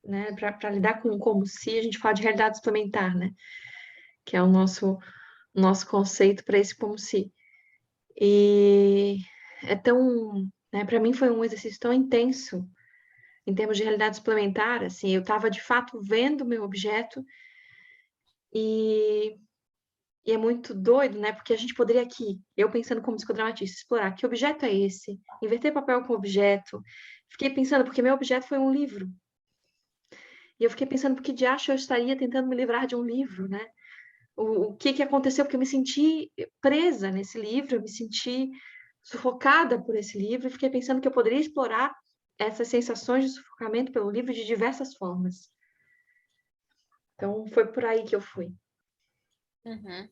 né, para lidar com o como se, a gente fala de realidade suplementar, né? Que é o nosso conceito para esse como se. E é tão, né, para mim foi um exercício tão intenso em termos de realidade suplementar, assim, eu estava de fato vendo o meu objeto e é muito doido, né? Porque a gente poderia aqui, eu pensando como psicodramatista, explorar que objeto é esse, inverter papel com objeto. Fiquei pensando, porque meu objeto foi um livro. E eu fiquei pensando, por que diacho eu estaria tentando me livrar de um livro, né? O que aconteceu? Porque eu me senti presa nesse livro, eu me senti sufocada por esse livro, e fiquei pensando que eu poderia explorar essas sensações de sufocamento pelo livro de diversas formas. Então, foi por aí que eu fui. Uhum.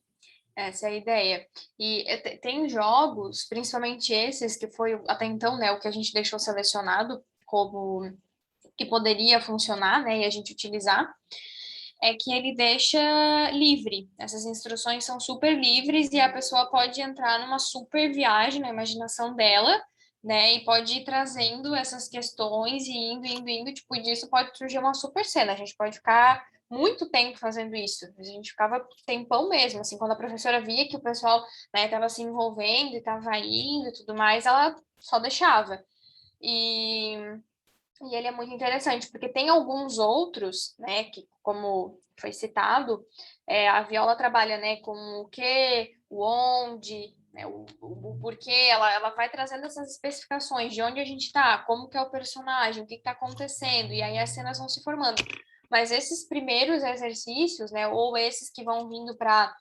Essa é a ideia. E tem jogos, principalmente esses, que foi até então, né, o que a gente deixou selecionado como que poderia funcionar, né, e a gente utilizar, é que ele deixa livre. Essas instruções são super livres e a pessoa pode entrar numa super viagem na imaginação dela, né, e pode ir trazendo essas questões e indo, tipo, disso pode surgir uma super cena. A gente pode ficar muito tempo fazendo isso. A gente ficava tempão mesmo, assim, quando a professora via que o pessoal, né, estava se envolvendo e estava indo e tudo mais, ela só deixava. E ele é muito interessante, porque tem alguns outros, né, que, como foi citado, a Viola trabalha, né, com o que, o onde, né, o porquê, ela vai trazendo essas especificações de onde a gente está, como que é o personagem, o que está acontecendo, e aí as cenas vão se formando. Mas esses primeiros exercícios, né, ou esses que vão vindo para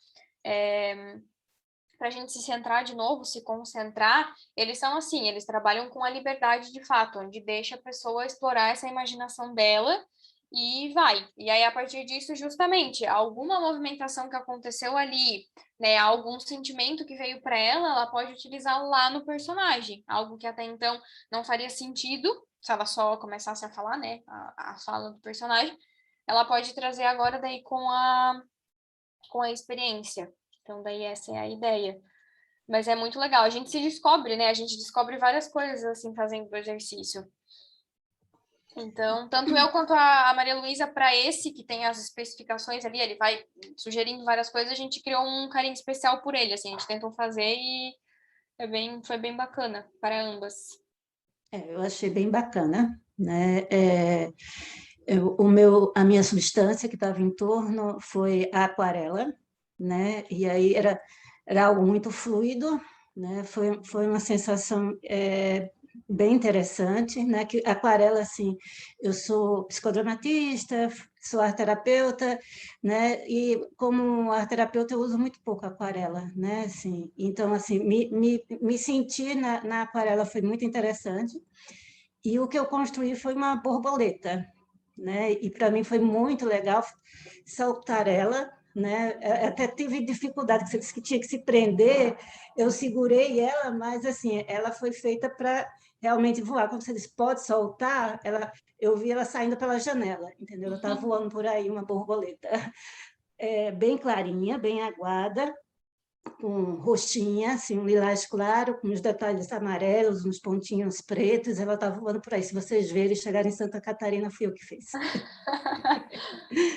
a gente se centrar de novo, se concentrar, eles são assim, eles trabalham com a liberdade de fato, onde deixa a pessoa explorar essa imaginação dela e vai. E aí, a partir disso, justamente, alguma movimentação que aconteceu ali, né, algum sentimento que veio para ela pode utilizar lá no personagem, algo que até então não faria sentido, se ela só começasse a falar, né, a fala do personagem, ela pode trazer agora daí com a experiência. Então, daí essa é a ideia. Mas é muito legal. A gente se descobre, né? A gente descobre várias coisas, assim, fazendo o exercício. Então, tanto eu quanto a Maria Luísa, para esse que tem as especificações ali, ele vai sugerindo várias coisas, a gente criou um carinho especial por ele, assim, a gente tentou fazer e foi bem bacana para ambas. Eu achei bem bacana, né? A minha substância que estava em torno foi a aquarela, né? E aí era algo muito fluido, né? Foi uma sensação bem interessante, né? Que aquarela, assim, eu sou psicodramatista, sou arteterapeuta, né? E como arteterapeuta eu uso muito pouco aquarela, né? Assim, então, assim, me sentir na aquarela foi muito interessante. E o que eu construí foi uma borboleta, né? E para mim foi muito legal soltar ela, né? Até tive dificuldade, que você disse que tinha que se prender, eu segurei ela, mas assim, ela foi feita para realmente voar. Quando você disse pode soltar, eu vi ela saindo pela janela, entendeu? Ela estava voando por aí, uma borboleta. Bem clarinha, bem aguada, com roxinha, assim, um lilás claro, com os detalhes amarelos, uns pontinhos pretos, ela estava voando por aí. Se vocês verem, chegar em Santa Catarina, fui eu que fiz.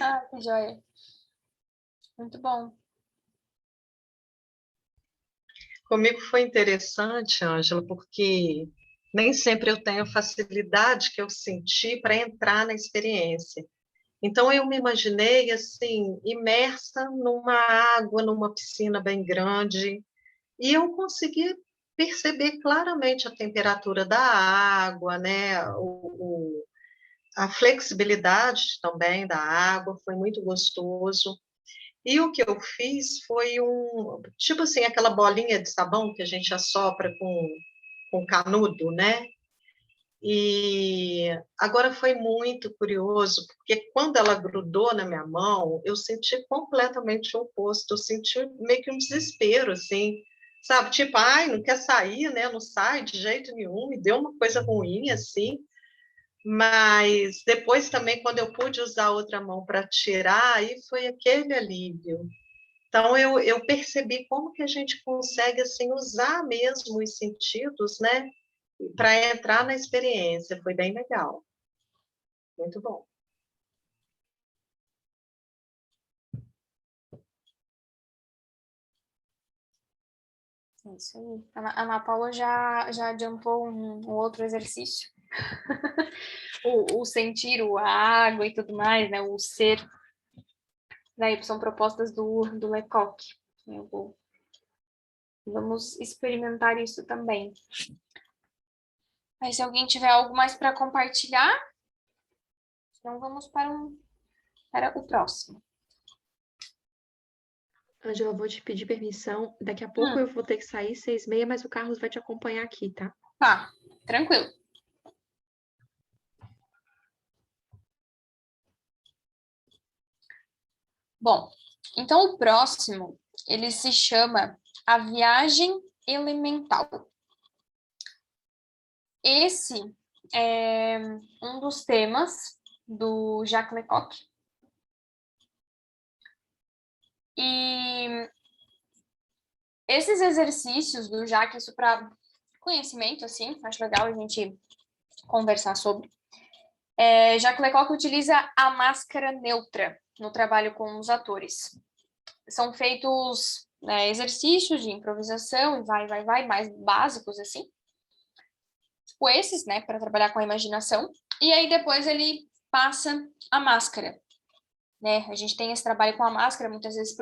Ah, que joia. Muito bom. Comigo foi interessante, Ângela, porque nem sempre eu tenho a facilidade que eu senti para entrar na experiência. Então, eu me imaginei, assim, imersa numa água, numa piscina bem grande, e eu consegui perceber claramente a temperatura da água, né? A flexibilidade também da água, foi muito gostoso. E o que eu fiz foi tipo assim, aquela bolinha de sabão que a gente assopra com canudo, né? E agora foi muito curioso, porque quando ela grudou na minha mão, eu senti completamente o oposto, eu senti meio que um desespero, assim, sabe? Tipo, ai, não quer sair, né? Não sai de jeito nenhum, me deu uma coisa ruim, assim. Mas depois também, quando eu pude usar a outra mão para tirar, aí foi aquele alívio. Então, eu percebi como que a gente consegue, assim, usar mesmo os sentidos, né? Para entrar na experiência, foi bem legal. Muito bom. É isso aí. A Ana Paula já adiantou um outro exercício. O sentir a água e tudo mais, né? O ser. Daí são propostas do Lecoq. Vamos experimentar isso também. Aí, se alguém tiver algo mais para compartilhar, então vamos para o próximo. Ângela, eu vou te pedir permissão. Daqui a pouco eu vou ter que sair 6h30, mas o Carlos vai te acompanhar aqui, tá? Tá, tranquilo. Bom, então o próximo, ele se chama A Viagem Elemental. Esse é um dos temas do Jacques Lecoq. E esses exercícios do Jacques, isso para conhecimento, assim, acho legal a gente conversar sobre. Jacques Lecoq utiliza a máscara neutra no trabalho com os atores. São feitos exercícios de improvisação, vai, mais básicos, assim. Tipo esses, né, para trabalhar com a imaginação. E aí depois ele passa a máscara, né? A gente tem esse trabalho com a máscara, muitas vezes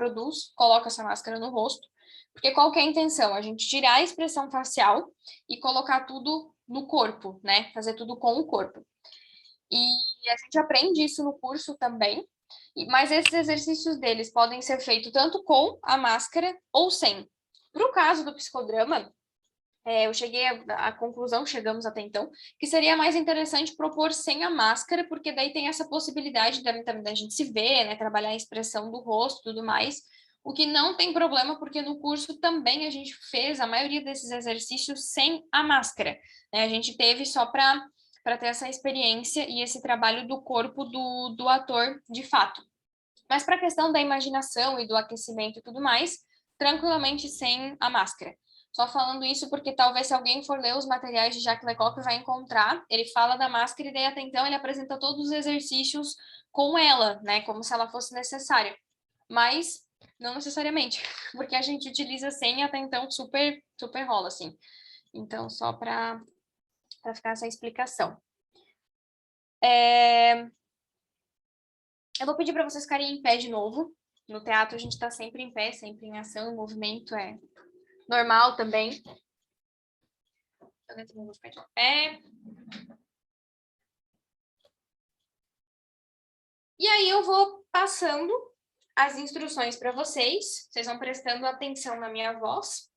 coloca essa máscara no rosto, porque qual que é a intenção? A gente tirar a expressão facial e colocar tudo no corpo, né? Fazer tudo com o corpo. E a gente aprende isso no curso também, mas esses exercícios deles podem ser feitos tanto com a máscara ou sem. Para o caso do psicodrama, eu cheguei à conclusão, chegamos até então, que seria mais interessante propor sem a máscara, porque daí tem essa possibilidade da gente se ver, né, trabalhar a expressão do rosto e tudo mais, o que não tem problema, porque no curso também a gente fez a maioria desses exercícios sem a máscara, né? A gente teve só para ter essa experiência e esse trabalho do corpo do ator de fato. Mas para a questão da imaginação e do aquecimento e tudo mais, tranquilamente sem a máscara. Só falando isso porque talvez se alguém for ler os materiais de Jacques Lecoq vai encontrar, ele fala da máscara e daí até então ele apresenta todos os exercícios com ela, né, como se ela fosse necessária. Mas não necessariamente, porque a gente utiliza sem até então super rola assim. Então só para ficar essa explicação. Eu vou pedir para vocês ficarem em pé de novo. No teatro a gente está sempre em pé, sempre em ação, o movimento é normal também. Eu também vou ficar de pé. E aí eu vou passando as instruções para vocês. Vocês vão prestando atenção na minha voz.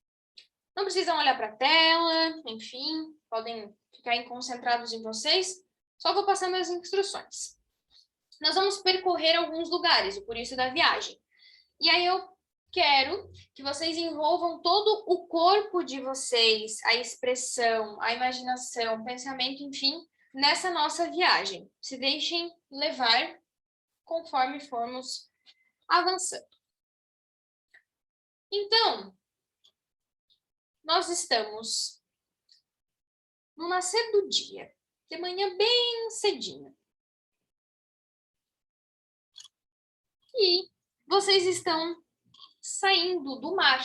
Não precisam olhar para a tela, enfim, podem ficar concentrados em vocês. Só vou passando as instruções. Nós vamos percorrer alguns lugares, o por isso da viagem. E aí eu quero que vocês envolvam todo o corpo de vocês, a expressão, a imaginação, o pensamento, enfim, nessa nossa viagem. Se deixem levar conforme formos avançando. Então, nós estamos no nascer do dia, de manhã bem cedinho. E vocês estão saindo do mar.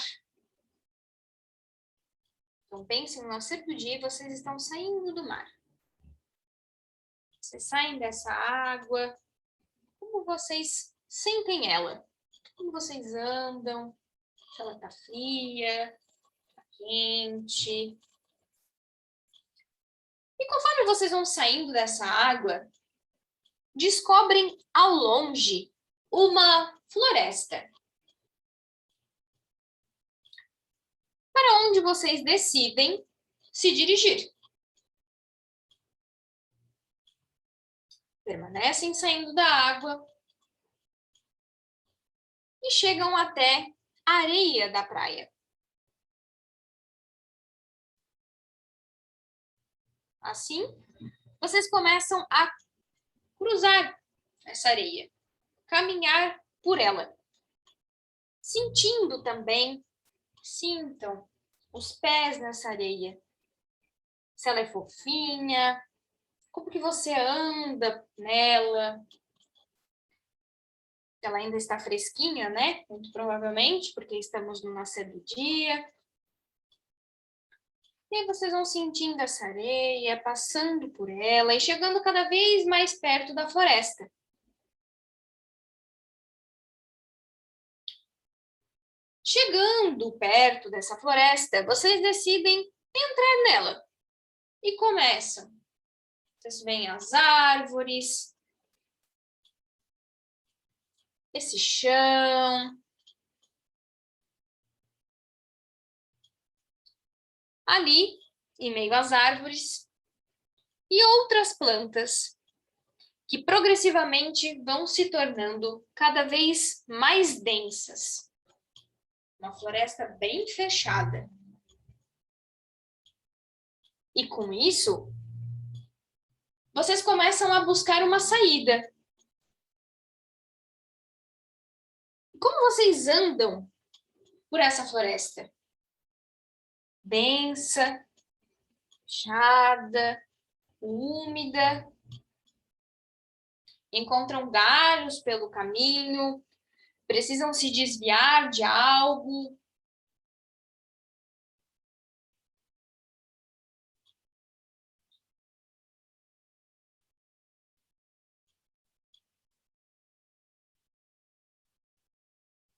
Então, pensem no nascer do dia e vocês estão saindo do mar. Vocês saem dessa água. Como vocês sentem ela? Como vocês andam? Se ela está fria, está quente. E conforme vocês vão saindo dessa água, descobrem ao longe uma floresta. Para onde vocês decidem se dirigir? Permanecem saindo da água e chegam até a areia da praia. Assim, vocês começam a cruzar essa areia, caminhar por ela, sentindo também, sintam os pés nessa areia, se ela é fofinha, como que você anda nela, ela ainda está fresquinha, né? Muito provavelmente, porque estamos no nascer do dia. E aí vocês vão sentindo essa areia, passando por ela e chegando cada vez mais perto da floresta. Chegando perto dessa floresta, vocês decidem entrar nela e começam. Vocês veem as árvores, esse chão. Ali, em meio às árvores, e outras plantas que progressivamente vão se tornando cada vez mais densas. Uma floresta bem fechada. E com isso, vocês começam a buscar uma saída. Como vocês andam por essa floresta? Densa, fechada, úmida. Encontram galhos pelo caminho, precisam se desviar de algo.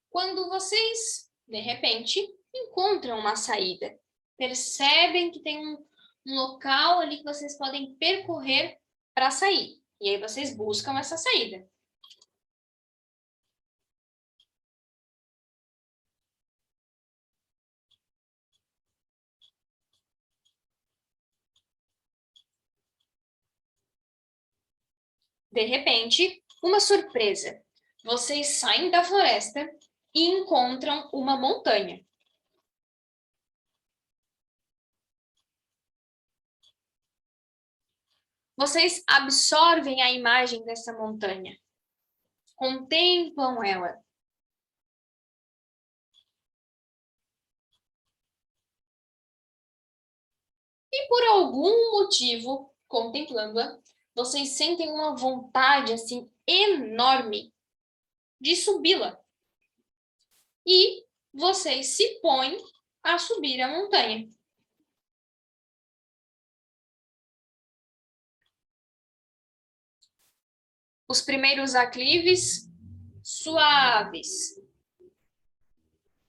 Quando vocês, de repente, encontram uma saída, percebem que tem um local ali que vocês podem percorrer para sair. E aí vocês buscam essa saída. De repente, uma surpresa. Vocês saem da floresta e encontram uma montanha. Vocês absorvem a imagem dessa montanha. Contemplam ela. e por algum motivo, contemplando-a, vocês sentem uma vontade assim enorme de subi-la. E vocês se põem a subir a montanha. Os primeiros aclives suaves,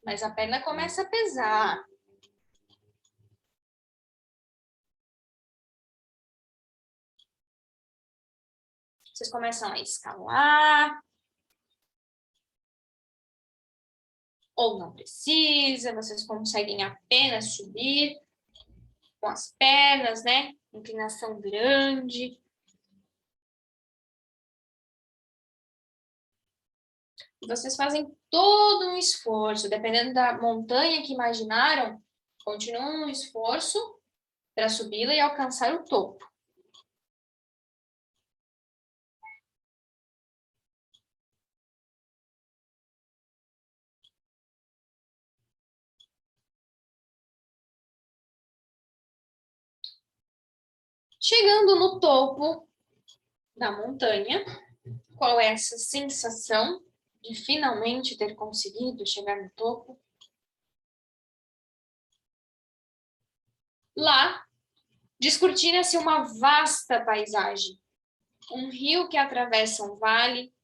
mas a perna começa a pesar. Vocês começam a escalar. Ou não precisa, vocês conseguem apenas subir com as pernas, né? Inclinação grande. Vocês fazem todo um esforço, dependendo da montanha que imaginaram, continuam um esforço para subi-la e alcançar o topo. Chegando no topo da montanha, qual é essa sensação de finalmente ter conseguido chegar no topo? Lá, descortina-se uma vasta paisagem. Um rio que atravessa um vale,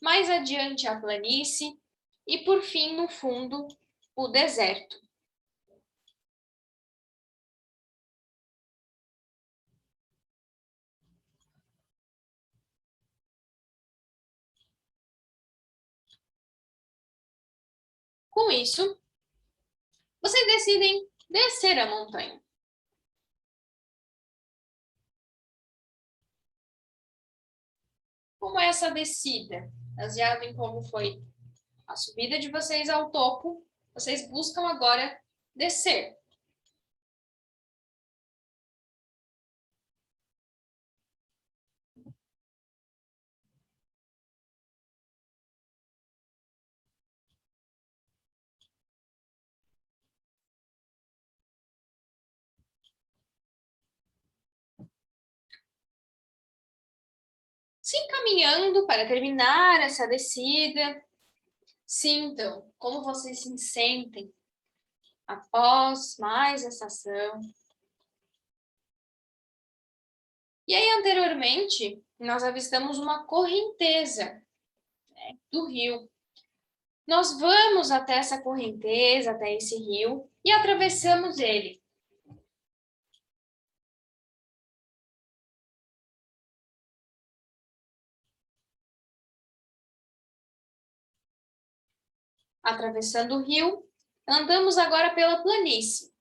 mais adiante a planície e, por fim, no fundo, o deserto. Com isso, vocês decidem descer a montanha. Como é essa descida? Baseado em como foi a subida de vocês ao topo, vocês buscam agora descer. Se encaminhando para terminar essa descida, sintam como vocês se sentem após mais essa ação. E aí, anteriormente, nós avistamos uma correnteza, né, do rio. Nós vamos até essa correnteza, até esse rio, e atravessamos ele. Atravessando o rio, andamos agora pela planície.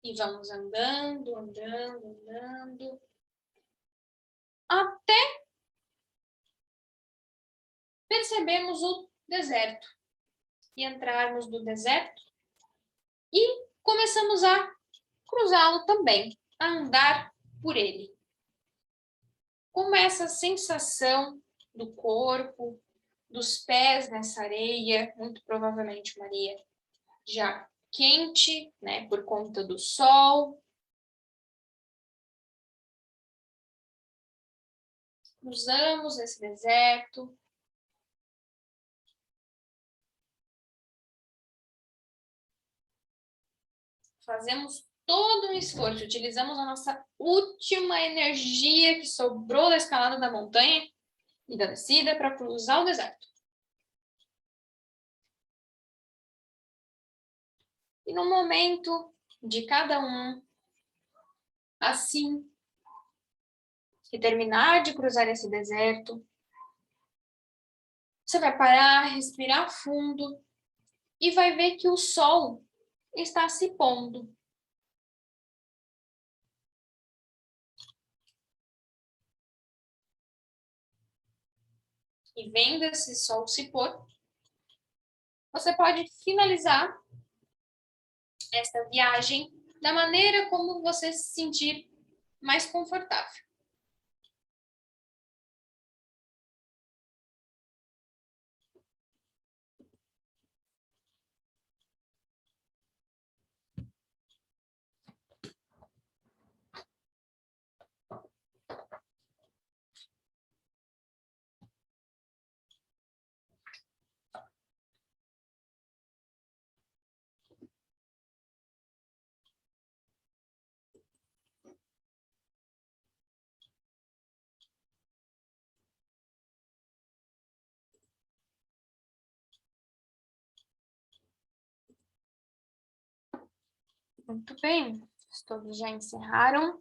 E vamos andando, até percebermos o deserto. E entrarmos no deserto e começamos a cruzá-lo também, a andar por ele. Como essa sensação do corpo, dos pés nessa areia, muito provavelmente, Maria, já quente, né, por conta do sol. Cruzamos esse deserto. Fazemos todo um esforço, utilizamos a nossa última energia que sobrou da escalada da montanha e da descida para cruzar o deserto. E no momento de cada um, assim que terminar de cruzar esse deserto, você vai parar, respirar fundo e vai ver que o sol está se pondo. E vendo esse sol se pôr, você pode finalizar esta viagem da maneira como você se sentir mais confortável. Muito bem, todos já encerraram.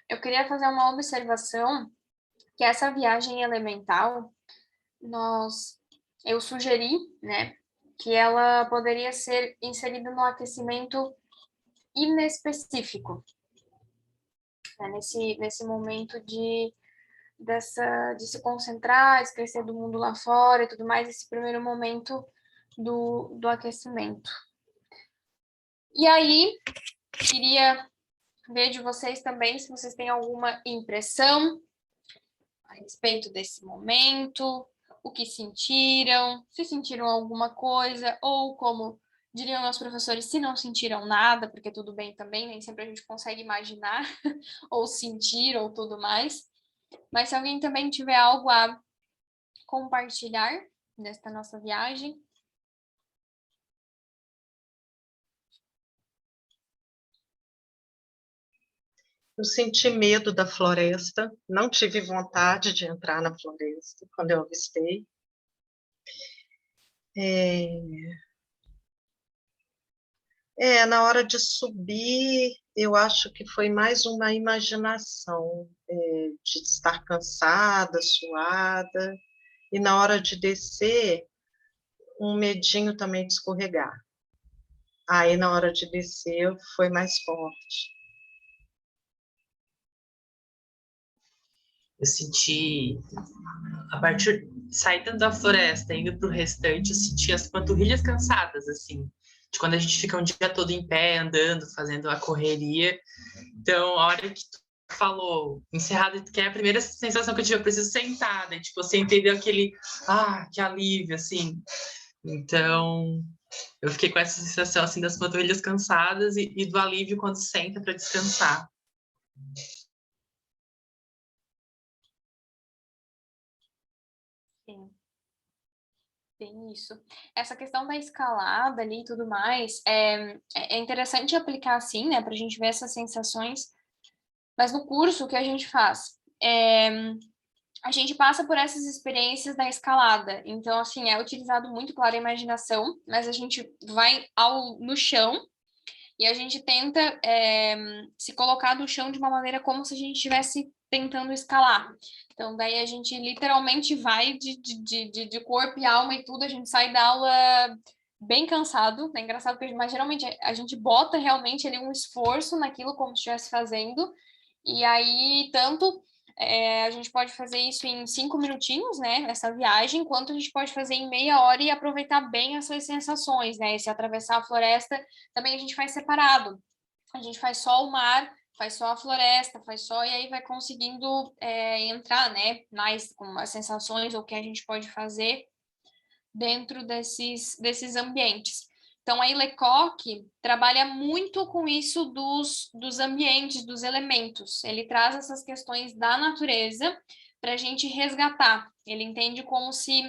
Eu queria fazer uma observação, que essa viagem elemental, eu sugeri, né, que ela poderia ser inserida no aquecimento inespecífico, né, nesse momento de se concentrar, esquecer do mundo lá fora e tudo mais, esse primeiro momento do aquecimento. E aí, queria ver de vocês também se vocês têm alguma impressão a respeito desse momento, o que sentiram, se sentiram alguma coisa, ou como diriam meus professores, se não sentiram nada, porque tudo bem também, nem sempre a gente consegue imaginar, ou sentir, ou tudo mais. Mas se alguém também tiver algo a compartilhar desta nossa viagem. Eu senti medo da floresta, não tive vontade de entrar na floresta quando eu avistei. Na hora de subir, eu acho que foi mais uma imaginação, de estar cansada, suada, e na hora de descer, um medinho também de escorregar. Aí, na hora de descer, foi mais forte. Eu senti, a partir, saindo da floresta, indo para o restante, eu senti as panturrilhas cansadas, assim, de quando a gente fica um dia todo em pé, andando, fazendo a correria. Então, a hora que tu falou, encerrado, que é a primeira sensação que eu tive, eu preciso sentar, né? Tipo, você entendeu aquele, que alívio, assim. Então, eu fiquei com essa sensação, assim, das panturrilhas cansadas e do alívio quando senta para descansar. Sim. Tem isso. Essa questão da escalada ali e tudo mais, é interessante aplicar assim, né, para a gente ver essas sensações, mas no curso o que a gente faz? A gente passa por essas experiências da escalada, então, assim, é utilizado muito, claro, a imaginação, mas a gente vai no chão e a gente tenta se colocar no chão de uma maneira como se a gente estivesse tentando escalar. Então, daí a gente literalmente vai de corpo e alma e tudo, a gente sai da aula bem cansado, é engraçado porque mas geralmente a gente bota realmente ali um esforço naquilo como se estivesse fazendo, e aí tanto a gente pode fazer isso em 5 minutinhos, né, essa viagem, quanto a gente pode fazer em meia hora e aproveitar bem as suas sensações, né, e se atravessar a floresta, também a gente faz separado, a gente faz só o mar, faz só a floresta, faz só, e aí vai conseguindo entrar, né, mais com as sensações, ou o que a gente pode fazer dentro desses ambientes. Então, a Lecoq trabalha muito com isso dos ambientes, dos elementos. Ele traz essas questões da natureza para a gente resgatar. Ele entende como se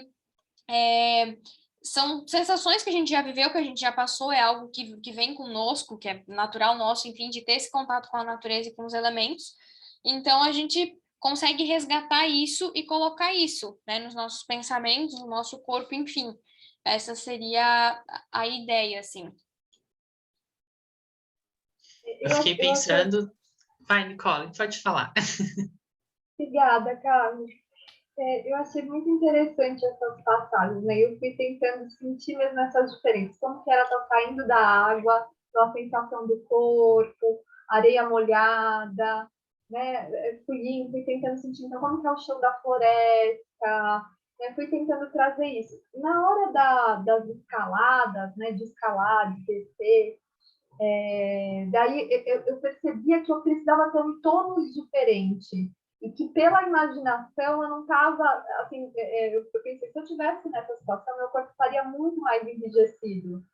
são sensações que a gente já viveu, que a gente já passou, é algo que vem conosco, que é natural nosso, enfim, de ter esse contato com a natureza e com os elementos. Então, a gente consegue resgatar isso e colocar isso, né, nos nossos pensamentos, no nosso corpo, enfim. Essa seria a ideia, assim. Eu fiquei pensando... Vai, Nicole, pode falar. Obrigada, Carlos. Eu achei muito interessante essas passagens, né? Eu fui tentando sentir mesmo essas diferenças, como que era estar saindo da água, a sensação do corpo, areia molhada, né? Fui tentando sentir, então, como que é o chão da floresta, né? Fui tentando trazer isso. Na hora das escaladas, né? De escalar, de descer, daí eu percebia que eu precisava ter um tônus diferente e que pela imaginação eu não estava, assim, eu pensei, se eu tivesse nessa situação, meu corpo estaria muito mais enrijecido,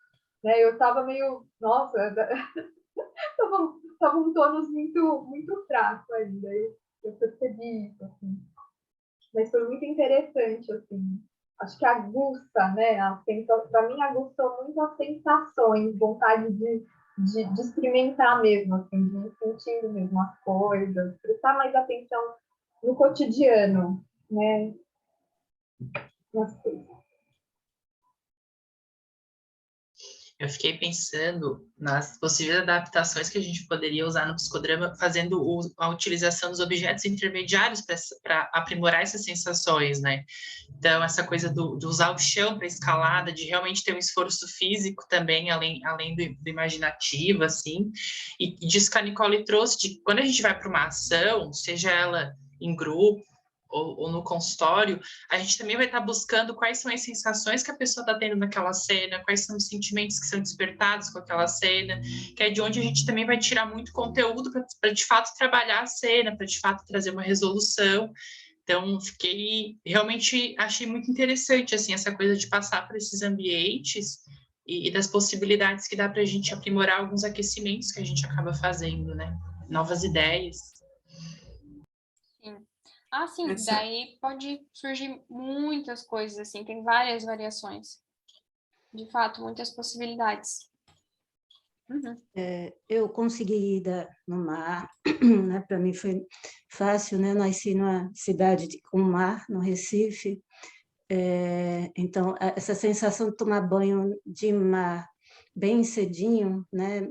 né? Eu estava meio, nossa, estava um tônus muito, muito fraco ainda, eu percebi isso, assim. Mas foi muito interessante, assim. Acho que aguça, né? Para mim, aguçou muito as sensações, vontade de experimentar mesmo, assim, de ir sentindo mesmo as coisas, prestar mais atenção no cotidiano, né? Nas coisas. eu fiquei pensando nas possíveis adaptações que a gente poderia usar no psicodrama, fazendo a utilização dos objetos intermediários para aprimorar essas sensações, né? Então, essa coisa de usar o chão para escalada, de realmente ter um esforço físico também, além do imaginativo, assim. E disso que a Nicole trouxe, de quando a gente vai para uma ação, seja ela em grupo, ou no consultório, a gente também vai estar buscando quais são as sensações que a pessoa está tendo naquela cena, quais são os sentimentos que são despertados com aquela cena, que é de onde a gente também vai tirar muito conteúdo para de fato trabalhar a cena, para de fato trazer uma resolução. Então, realmente achei muito interessante, assim, essa coisa de passar por esses ambientes e das possibilidades que dá para a gente aprimorar alguns aquecimentos que a gente acaba fazendo, né? Novas ideias. Sim. Sim, daí pode surgir muitas coisas, assim, tem várias variações. De fato, muitas possibilidades. Uhum. Eu consegui ir no mar, né? Para mim foi fácil, né? Nasci numa cidade com mar, no Recife. Então, essa sensação de tomar banho de mar bem cedinho, né?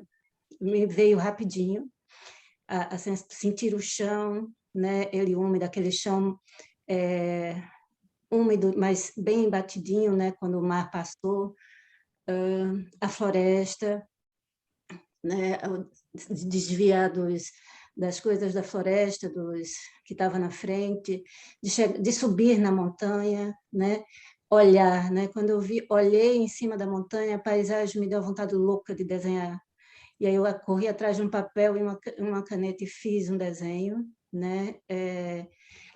Me veio rapidinho. Sentir o chão, né? Ele úmido, aquele chão úmido, mas bem batidinho, né? Quando o mar passou. A floresta, né? Desviar das coisas da floresta, que estava na frente, de subir na montanha, né? Olhar, né? Quando eu olhei em cima da montanha, a paisagem me deu vontade louca de desenhar. E aí eu corri atrás de um papel e uma caneta e fiz um desenho, né?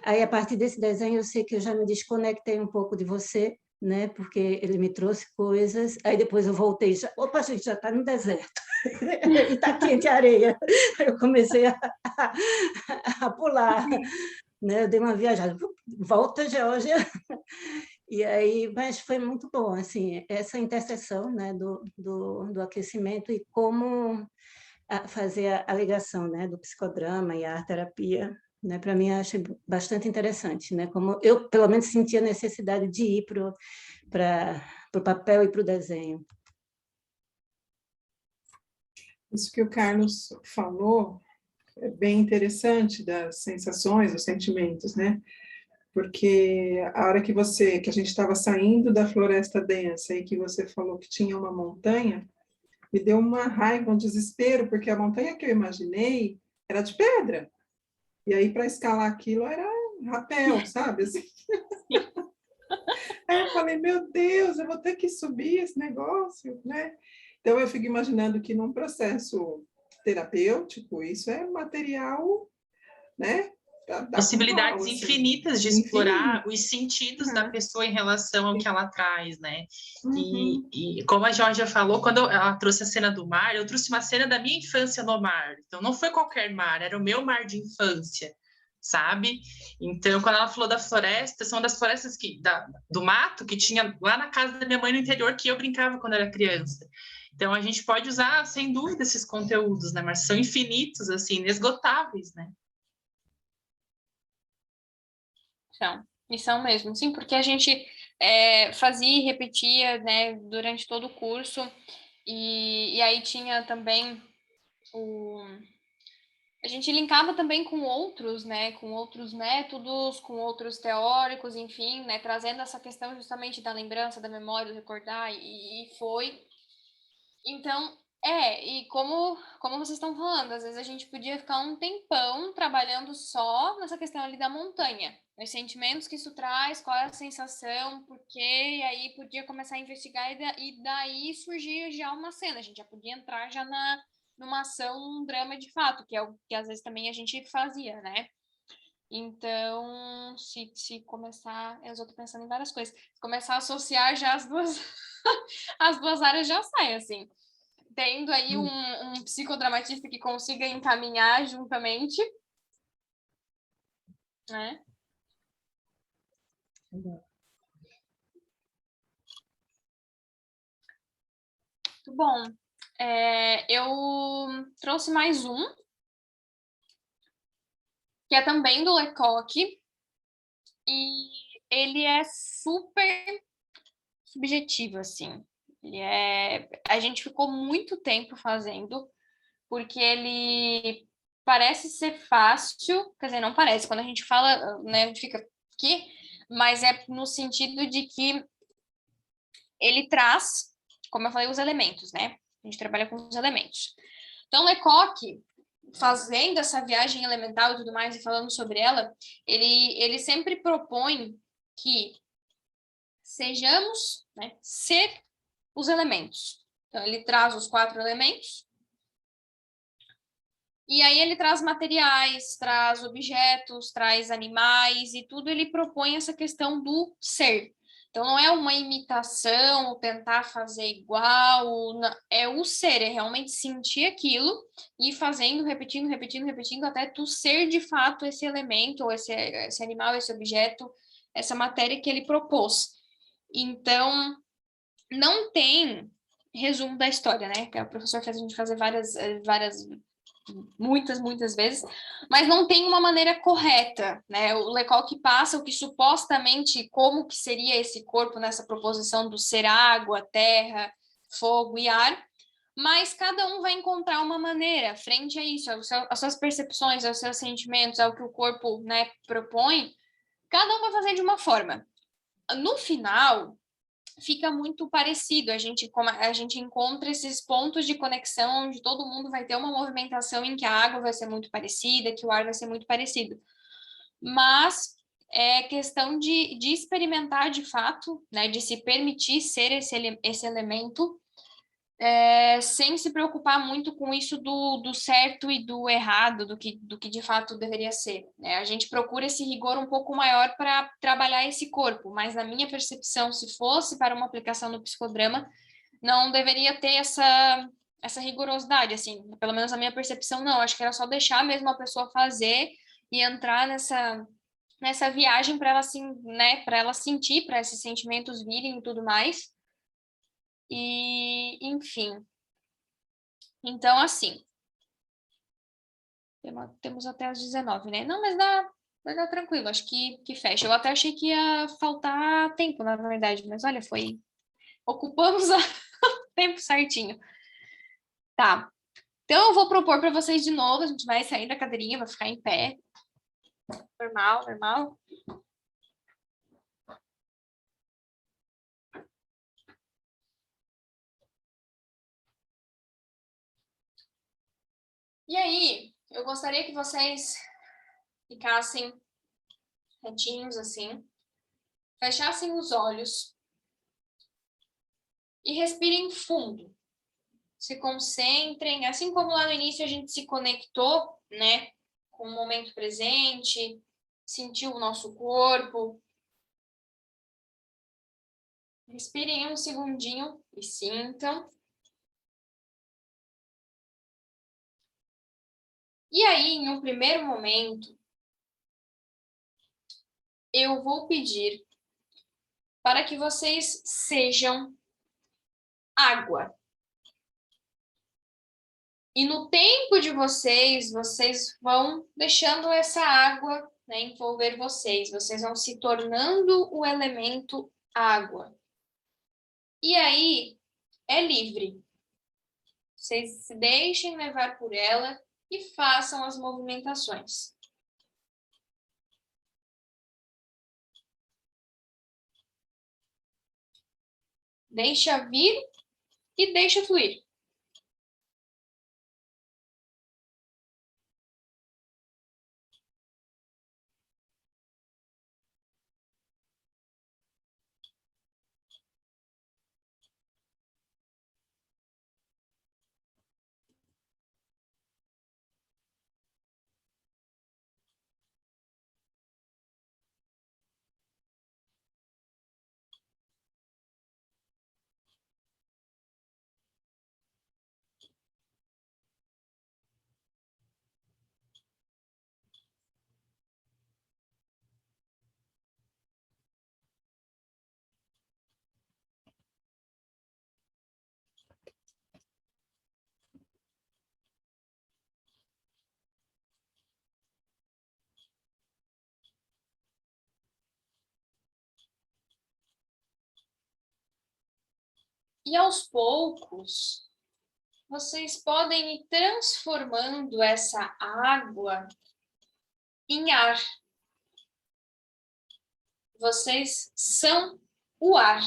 Aí, a partir desse desenho, eu sei que eu já me desconectei um pouco de você, né? Porque ele me trouxe coisas. Aí depois eu voltei, opa, a gente já está no deserto. E está quente a areia. Eu comecei a pular, né? Eu dei uma viajada, volta, Geórgia. E aí, mas foi muito bom, assim, essa interseção, né, do aquecimento e como fazer a ligação, né, do psicodrama e a arte-terapia, né, para mim, eu achei bastante interessante, né, como eu, pelo menos, sentia a necessidade de ir para o papel e para o desenho. Isso que o Carlos falou é bem interessante, das sensações, dos sentimentos, né? Porque a hora que a gente estava saindo da floresta densa e que você falou que tinha uma montanha, me deu uma raiva, um desespero, porque a montanha que eu imaginei era de pedra. E aí, para escalar aquilo, era rapel, sabe? Assim. Aí eu falei, meu Deus, eu vou ter que subir esse negócio, né? Então, eu fico imaginando que num processo terapêutico, isso é material, né? Possibilidades assim, infinitas de explorar os sentidos da pessoa em relação ao que ela traz, né? E como a Georgia falou, quando ela trouxe a cena do mar, eu trouxe uma cena da minha infância no mar. Então, não foi qualquer mar, era o meu mar de infância, sabe? Então, quando ela falou da floresta, são das florestas do mato que tinha lá na casa da minha mãe no interior, que eu brincava quando era criança. Então, a gente pode usar, sem dúvida, esses conteúdos, né? Mas são infinitos, assim, inesgotáveis, né? E são mesmo, sim, porque a gente fazia e repetia, né, durante todo o curso, e aí tinha também a gente linkava também com outros, né, com outros métodos, com outros teóricos, enfim, né, trazendo essa questão justamente da lembrança, da memória, do recordar, e foi. Então, e como vocês estão falando, às vezes a gente podia ficar um tempão trabalhando só nessa questão ali da montanha, os sentimentos que isso traz, qual é a sensação, por quê, e aí podia começar a investigar e daí surgia já uma cena, a gente já podia entrar já numa ação, num drama de fato, que é o que às vezes também a gente fazia, né? Então, se começar, eu já estou pensando em várias coisas, se começar a associar já as duas áreas já sai, assim. Tendo aí um psicodramatista que consiga encaminhar juntamente, né? Muito bom. Eu trouxe mais um, que é também do Lecoq, e ele é super subjetivo, assim. A gente ficou muito tempo fazendo, porque ele parece ser fácil, quer dizer, não parece, quando a gente fala, né, a gente fica aqui, mas é no sentido de que ele traz, como eu falei, os elementos, né? A gente trabalha com os elementos. Então, Lecoq, fazendo essa viagem elemental e tudo mais, e falando sobre ela, ele sempre propõe que sejamos, né, ser os elementos. Então, ele traz os 4 elementos, e aí ele traz materiais, traz objetos, traz animais, e tudo ele propõe essa questão do ser. Então, não é uma imitação, ou tentar fazer igual, é o ser, é realmente sentir aquilo, e fazendo, repetindo, repetindo, repetindo, até tu ser de fato esse elemento, ou esse animal, esse objeto, essa matéria que ele propôs. Então, não tem resumo da história, né? Que o professor fez a gente fazer muitas vezes, mas não tem uma maneira correta, né? O Lecoq passa o que supostamente, como que seria esse corpo nessa proposição do ser água, terra, fogo e ar, mas cada um vai encontrar uma maneira frente a isso, às suas percepções, aos seus sentimentos, ao que o corpo, né, propõe, cada um vai fazer de uma forma. No final, fica muito parecido, a gente encontra esses pontos de conexão onde todo mundo vai ter uma movimentação em que a água vai ser muito parecida, que o ar vai ser muito parecido. Mas é questão de experimentar de fato, né, de se permitir ser esse elemento, sem se preocupar muito com isso do certo e do errado, do que de fato deveria ser, né? A gente procura esse rigor um pouco maior para trabalhar esse corpo, mas na minha percepção, se fosse para uma aplicação no psicodrama, não deveria ter essa rigorosidade, assim, pelo menos na minha percepção, não. Acho que era só deixar mesmo a pessoa fazer e entrar nessa viagem para ela, assim, né, para ela sentir, para esses sentimentos virem e tudo mais. E, enfim. Então, assim, temos até as 19, né? Não, mas dá tranquilo, acho que fecha. Eu até achei que ia faltar tempo, na verdade, mas olha, ocupamos o tempo certinho. Tá. Então, eu vou propor para vocês de novo, a gente vai sair da cadeirinha, vai ficar em pé. Normal, normal. E aí, eu gostaria que vocês ficassem retinhos assim, fechassem os olhos e respirem fundo. Se concentrem, assim como lá no início a gente se conectou, né, com o momento presente, sentiu o nosso corpo. Respirem um segundinho e sintam. E aí, em um primeiro momento, eu vou pedir para que vocês sejam água. E no tempo de vocês vão deixando essa água, né, envolver vocês. Vocês vão se tornando o elemento água. E aí, é livre. Vocês se deixem levar por ela e façam as movimentações. Deixa vir e deixa fluir. E aos poucos, vocês podem ir transformando essa água em ar. Vocês são o ar.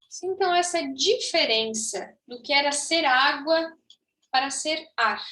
Sintam essa diferença do que era ser água para ser ar.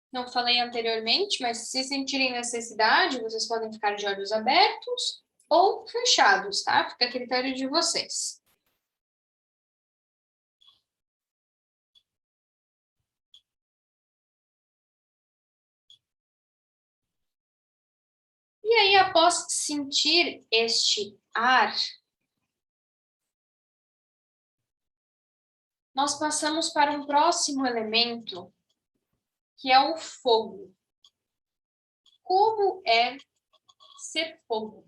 Não falei anteriormente, mas se sentirem necessidade, vocês podem ficar de olhos abertos ou fechados, tá? Fica a critério de vocês. E aí, após sentir este ar, nós passamos para um próximo elemento, que é o fogo. Como é ser fogo?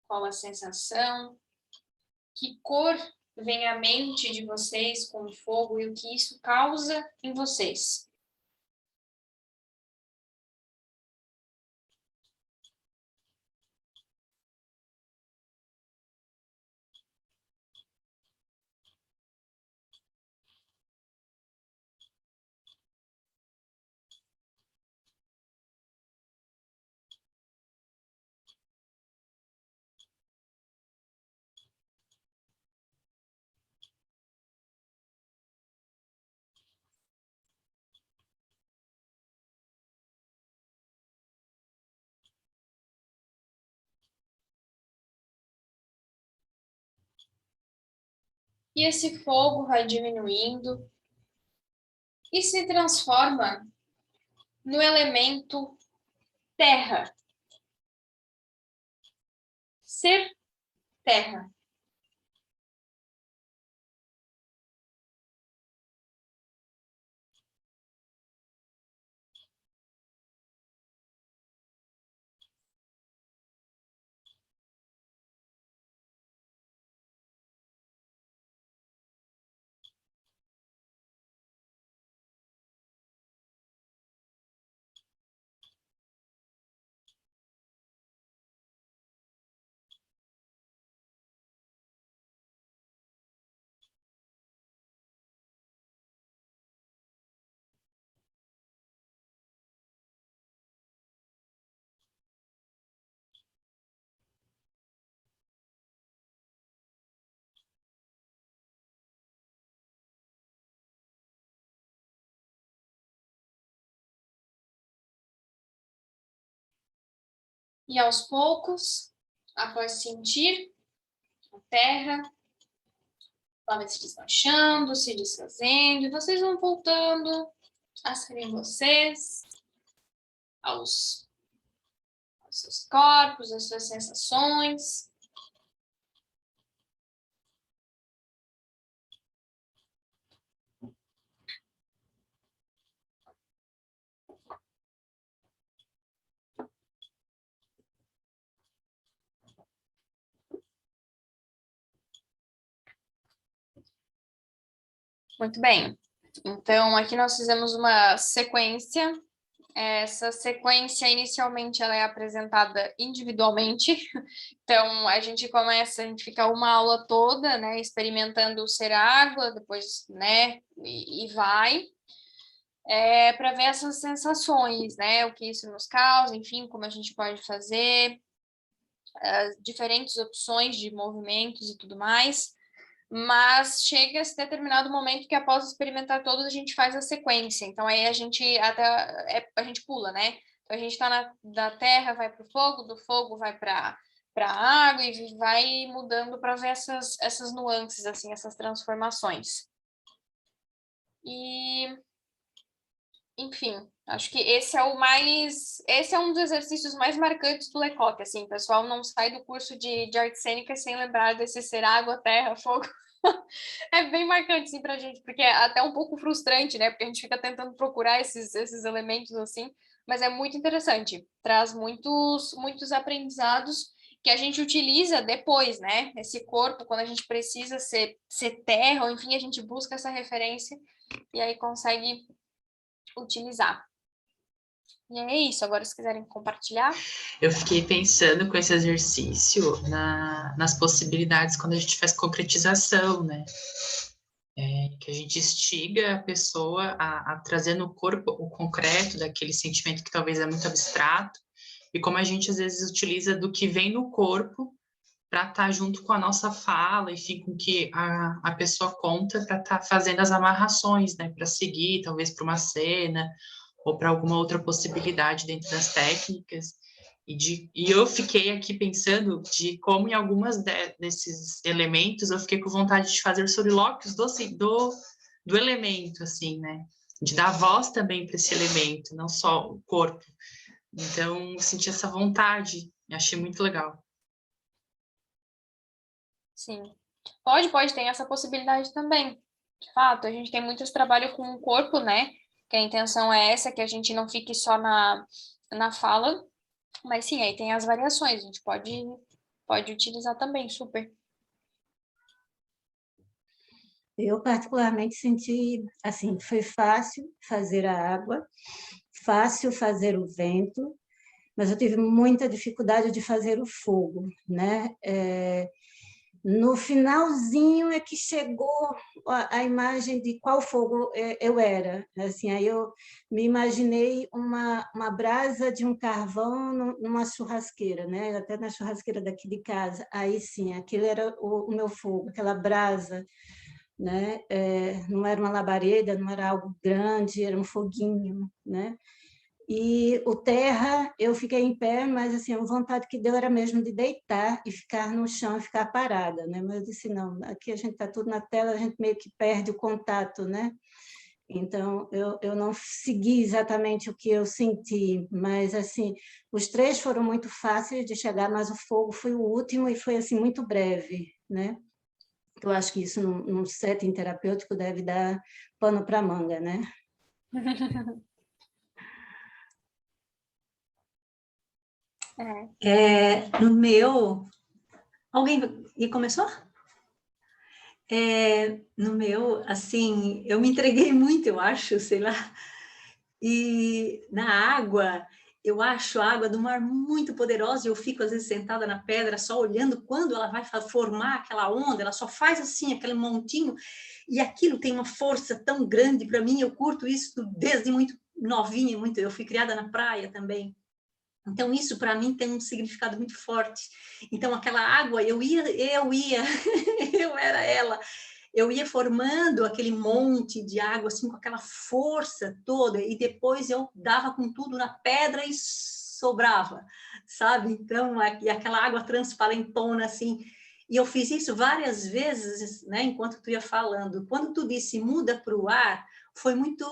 Qual a sensação? Que cor vem à mente de vocês com o fogo e o que isso causa em vocês? E esse fogo vai diminuindo e se transforma no elemento terra. Ser terra. E aos poucos, após sentir a terra, ela vai se desmanchando, se desfazendo, e vocês vão voltando a serem vocês, aos seus corpos, às suas sensações. Muito bem. Então, aqui nós fizemos uma sequência. Essa sequência, inicialmente, ela é apresentada individualmente. Então, a gente fica uma aula toda, né, experimentando ser água, depois, né, e vai, para ver essas sensações, né, o que isso nos causa, enfim, como a gente pode fazer, as diferentes opções de movimentos e tudo mais. Mas chega a determinado momento que após experimentar todos, a gente faz a sequência. Então, aí a gente pula, né? Então, a gente está da terra, vai para o fogo, do fogo vai para para a água e vai mudando para ver essas nuances, assim, essas transformações. E, enfim, acho que esse é um dos exercícios mais marcantes do Lecoq, assim, o pessoal não sai do curso de artes cênicas sem lembrar desse ser água, terra, fogo. É bem marcante, assim, pra gente, porque é até um pouco frustrante, né, porque a gente fica tentando procurar esses elementos, assim, mas é muito interessante, traz muitos aprendizados que a gente utiliza depois, né, esse corpo, quando a gente precisa ser terra, ou enfim, a gente busca essa referência e aí consegue utilizar. E é isso, agora se quiserem compartilhar. Eu fiquei pensando com esse exercício nas possibilidades quando a gente faz concretização, né? Que a gente instiga a pessoa a trazer no corpo o concreto daquele sentimento que talvez é muito abstrato, e como a gente às vezes utiliza do que vem no corpo para estar junto com a nossa fala, enfim, com que a pessoa conta para estar fazendo as amarrações, né? Para seguir, talvez para uma cena, ou para alguma outra possibilidade dentro das técnicas. E eu fiquei aqui pensando de como em algumas desses elementos eu fiquei com vontade de fazer solilóquios do elemento, assim, né? De dar voz também para esse elemento, não só o corpo. Então, senti essa vontade, achei muito legal. Sim. Pode ter essa possibilidade também. De fato, a gente tem muitos trabalhos com o corpo, né? Que a intenção é essa, que a gente não fique só na fala, mas sim, aí tem as variações, a gente pode utilizar também, super. Eu particularmente senti, assim, foi fácil fazer a água, fácil fazer o vento, mas eu tive muita dificuldade de fazer o fogo, né? No finalzinho é que chegou a imagem de qual fogo eu era. Assim, aí eu me imaginei uma brasa de um carvão numa churrasqueira, né? Até na churrasqueira daqui de casa. Aí sim, aquele era o meu fogo, aquela brasa, né? Não era uma labareda, não era algo grande, era um foguinho, né? E o terra, eu fiquei em pé, mas assim, a vontade que deu era mesmo de deitar e ficar no chão e ficar parada, né? Mas eu disse, não, aqui a gente está tudo na tela, a gente meio que perde o contato, né? Então, eu não segui exatamente o que eu senti, mas assim, os três foram muito fáceis de chegar, mas o fogo foi o último e foi assim muito breve, né? Eu acho que isso num setting terapêutico deve dar pano para manga, né? No meu... Alguém começou? No meu, assim, eu me entreguei muito, eu acho, sei lá. E na água, eu acho a água do mar muito poderosa, e eu fico, às vezes, sentada na pedra, só olhando quando ela vai formar aquela onda, ela só faz assim, aquele montinho, e aquilo tem uma força tão grande para mim, eu curto isso desde muito novinha, eu fui criada na praia também. Então, isso para mim tem um significado muito forte. Então, aquela água, eu era ela. Eu ia formando aquele monte de água, assim, com aquela força toda, e depois eu dava com tudo na pedra e sobrava, sabe? Então, aquela água transparentona, assim. E eu fiz isso várias vezes, né, enquanto tu ia falando. Quando tu disse muda para o ar, foi muito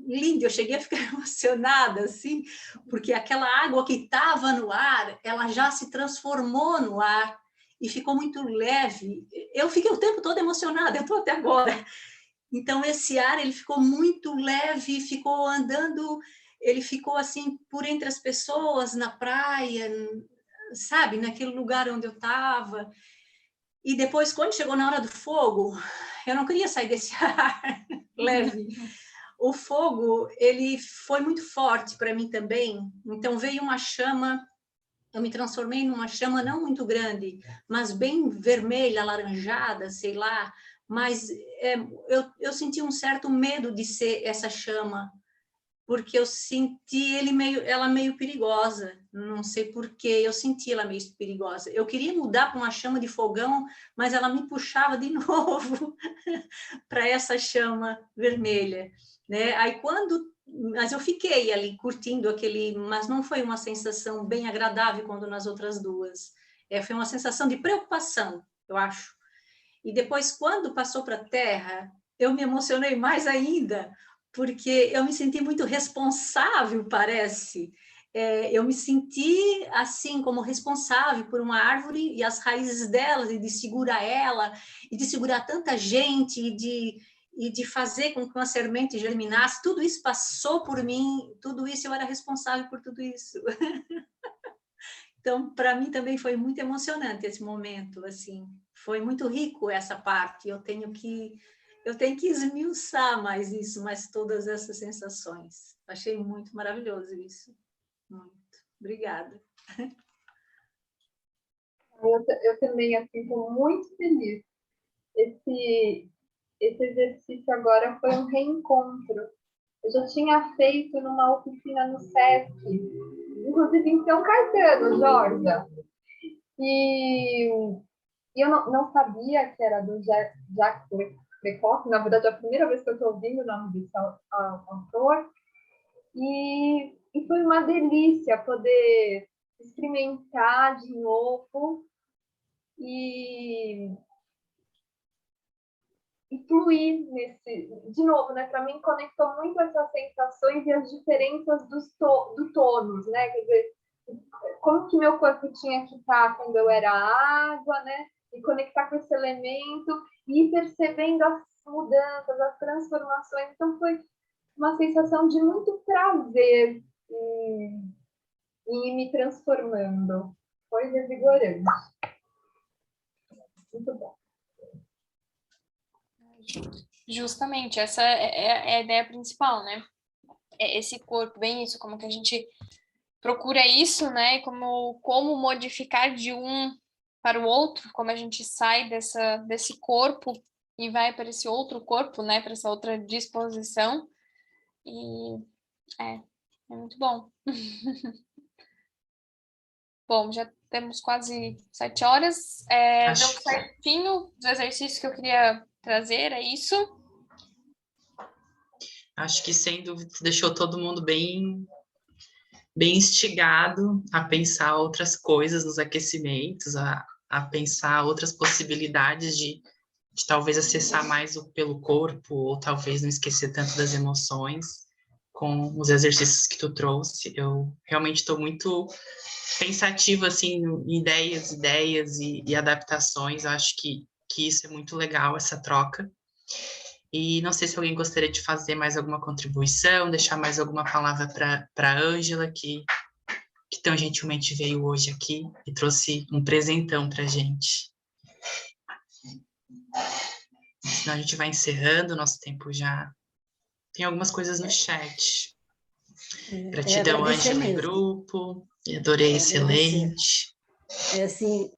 lindo, eu cheguei a ficar emocionada, assim, porque aquela água que estava no ar, ela já se transformou no ar e ficou muito leve. Eu fiquei o tempo todo emocionada, eu estou até agora. Então, esse ar, ele ficou muito leve, ficou andando, ele ficou assim, por entre as pessoas, na praia, sabe, naquele lugar onde eu estava. E depois, quando chegou na hora do fogo, eu não queria sair desse ar leve. O fogo, ele foi muito forte para mim também. Então, veio uma chama, eu me transformei numa chama não muito grande, mas bem vermelha, alaranjada, sei lá. Mas eu senti um certo medo de ser essa chama, porque eu senti ela meio perigosa, não sei porquê, eu senti ela meio perigosa. Eu queria mudar para uma chama de fogão, mas ela me puxava de novo para essa chama vermelha, né? Mas eu fiquei ali curtindo mas não foi uma sensação bem agradável quando nas outras duas. Foi uma sensação de preocupação, eu acho. E depois, quando passou para a Terra, eu me emocionei mais ainda, porque eu me senti muito responsável, parece. Eu me senti assim, como responsável por uma árvore e as raízes dela, e de segurar ela, e de segurar tanta gente, e de fazer com que uma semente germinasse. Tudo isso passou por mim, tudo isso, eu era responsável por tudo isso. Então, para mim também foi muito emocionante esse momento, assim. Foi muito rico essa parte. Eu tenho que esmiuçar mais isso, mais todas essas sensações. Achei muito maravilhoso isso. Muito. Obrigada. Eu também, assim, estou muito feliz. Esse exercício agora foi um reencontro. Eu já tinha feito numa oficina no SESC, inclusive em São Caetano, Georgia. E eu não sabia que era do Jacques Lecoq, na verdade é a primeira vez que eu estou ouvindo o nome desse autor. E foi uma delícia poder experimentar de novo e fluir de novo, né? Para mim conectou muito essas sensações e as diferenças do tônus, né? Quer dizer, como que meu corpo tinha que estar quando eu era água, né? E conectar com esse elemento e ir percebendo as mudanças, as transformações. Então foi uma sensação de muito prazer em ir me transformando. Foi revigorante. Muito bom. Justamente, essa é a ideia principal, né? É esse corpo, bem isso, como que a gente procura isso, né? Como modificar de um para o outro, como a gente sai desse corpo e vai para esse outro corpo, né? Para essa outra disposição. E é muito bom. Bom, já temos quase 7 horas. Deu certinho dos exercícios que eu queria trazer, é isso? Acho que, sem dúvida, deixou todo mundo bem instigado a pensar outras coisas nos aquecimentos, a pensar outras possibilidades de talvez acessar mais pelo corpo, ou talvez não esquecer tanto das emoções, com os exercícios que tu trouxe. Eu realmente estou muito pensativa, assim, em ideias e adaptações. Eu acho que isso é muito legal, essa troca. E não sei se alguém gostaria de fazer mais alguma contribuição, deixar mais alguma palavra para a Ângela, que tão gentilmente veio hoje aqui e trouxe um presentão para a gente. Senão a gente vai encerrando, o nosso tempo já... Tem algumas coisas no chat. Gratidão, Ângela, e grupo. Adorei, excelente. Assim,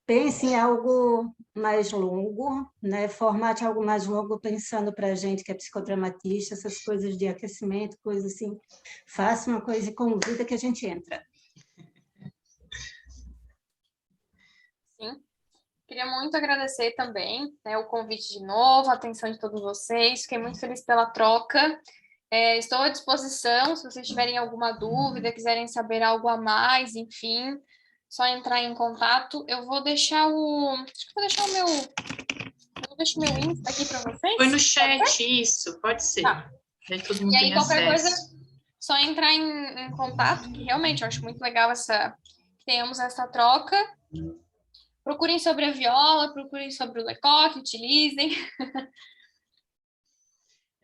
pense em algo mais longo, né? Formate algo mais longo, pensando para a gente que é psicodramatista, essas coisas de aquecimento, coisas assim. Faça uma coisa e convida que a gente entra. Sim. Queria muito agradecer também, né, o convite de novo, a atenção de todos vocês. Fiquei muito feliz pela troca. Estou à disposição, se vocês tiverem alguma dúvida, quiserem saber algo a mais, enfim, só entrar em contato. Eu vou deixar vou deixar o meu Insta aqui para vocês. Foi no chat, isso, pode ser. Tá. Aí todo mundo e aí, tem qualquer acesso. coisa, só entrar em contato, que realmente eu acho muito legal que tenhamos essa troca. Procurem sobre a viola, procurem sobre o Lecoq, utilizem.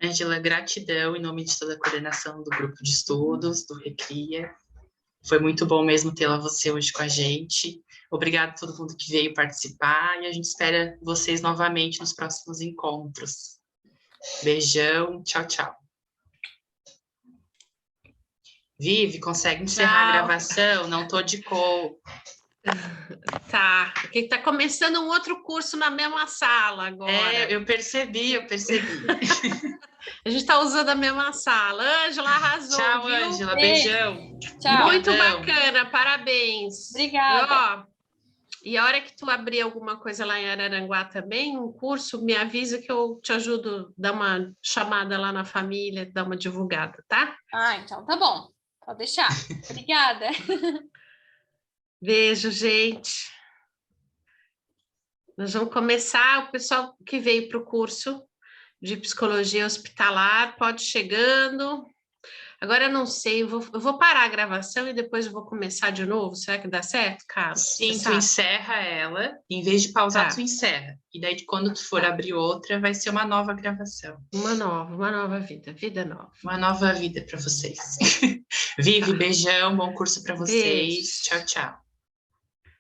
Ângela, gratidão em nome de toda a coordenação do grupo de estudos, do Recria. Foi muito bom mesmo tê-la você hoje com a gente. Obrigada a todo mundo que veio participar e a gente espera vocês novamente nos próximos encontros. Beijão, tchau, tchau. Vivi, consegue encerrar a gravação? Não tô de call. Tá, porque está começando um outro curso na mesma sala agora. Eu percebi. A gente está usando a mesma sala. Ângela arrasou. Tchau, viu? Ângela, beijão. Tchau. Muito bacana, parabéns. Obrigada. E a hora que tu abrir alguma coisa lá em Araranguá também, um curso, me avisa que eu te ajudo, dar uma chamada lá na família, dar uma divulgada, tá? Então tá bom. Pode deixar. Obrigada. Beijo, gente. Nós vamos começar. O pessoal que veio para o curso de psicologia hospitalar pode ir chegando. Agora eu não sei, eu vou parar a gravação e depois eu vou começar de novo. Será que dá certo, Carlos? Sim, tu encerra ela, em vez de pausar, tu encerra. E daí, quando tu for abrir outra, vai ser uma nova gravação. Uma nova vida nova. Uma nova vida para vocês. Vivi, beijão, bom curso para vocês. Beijo. Tchau, tchau.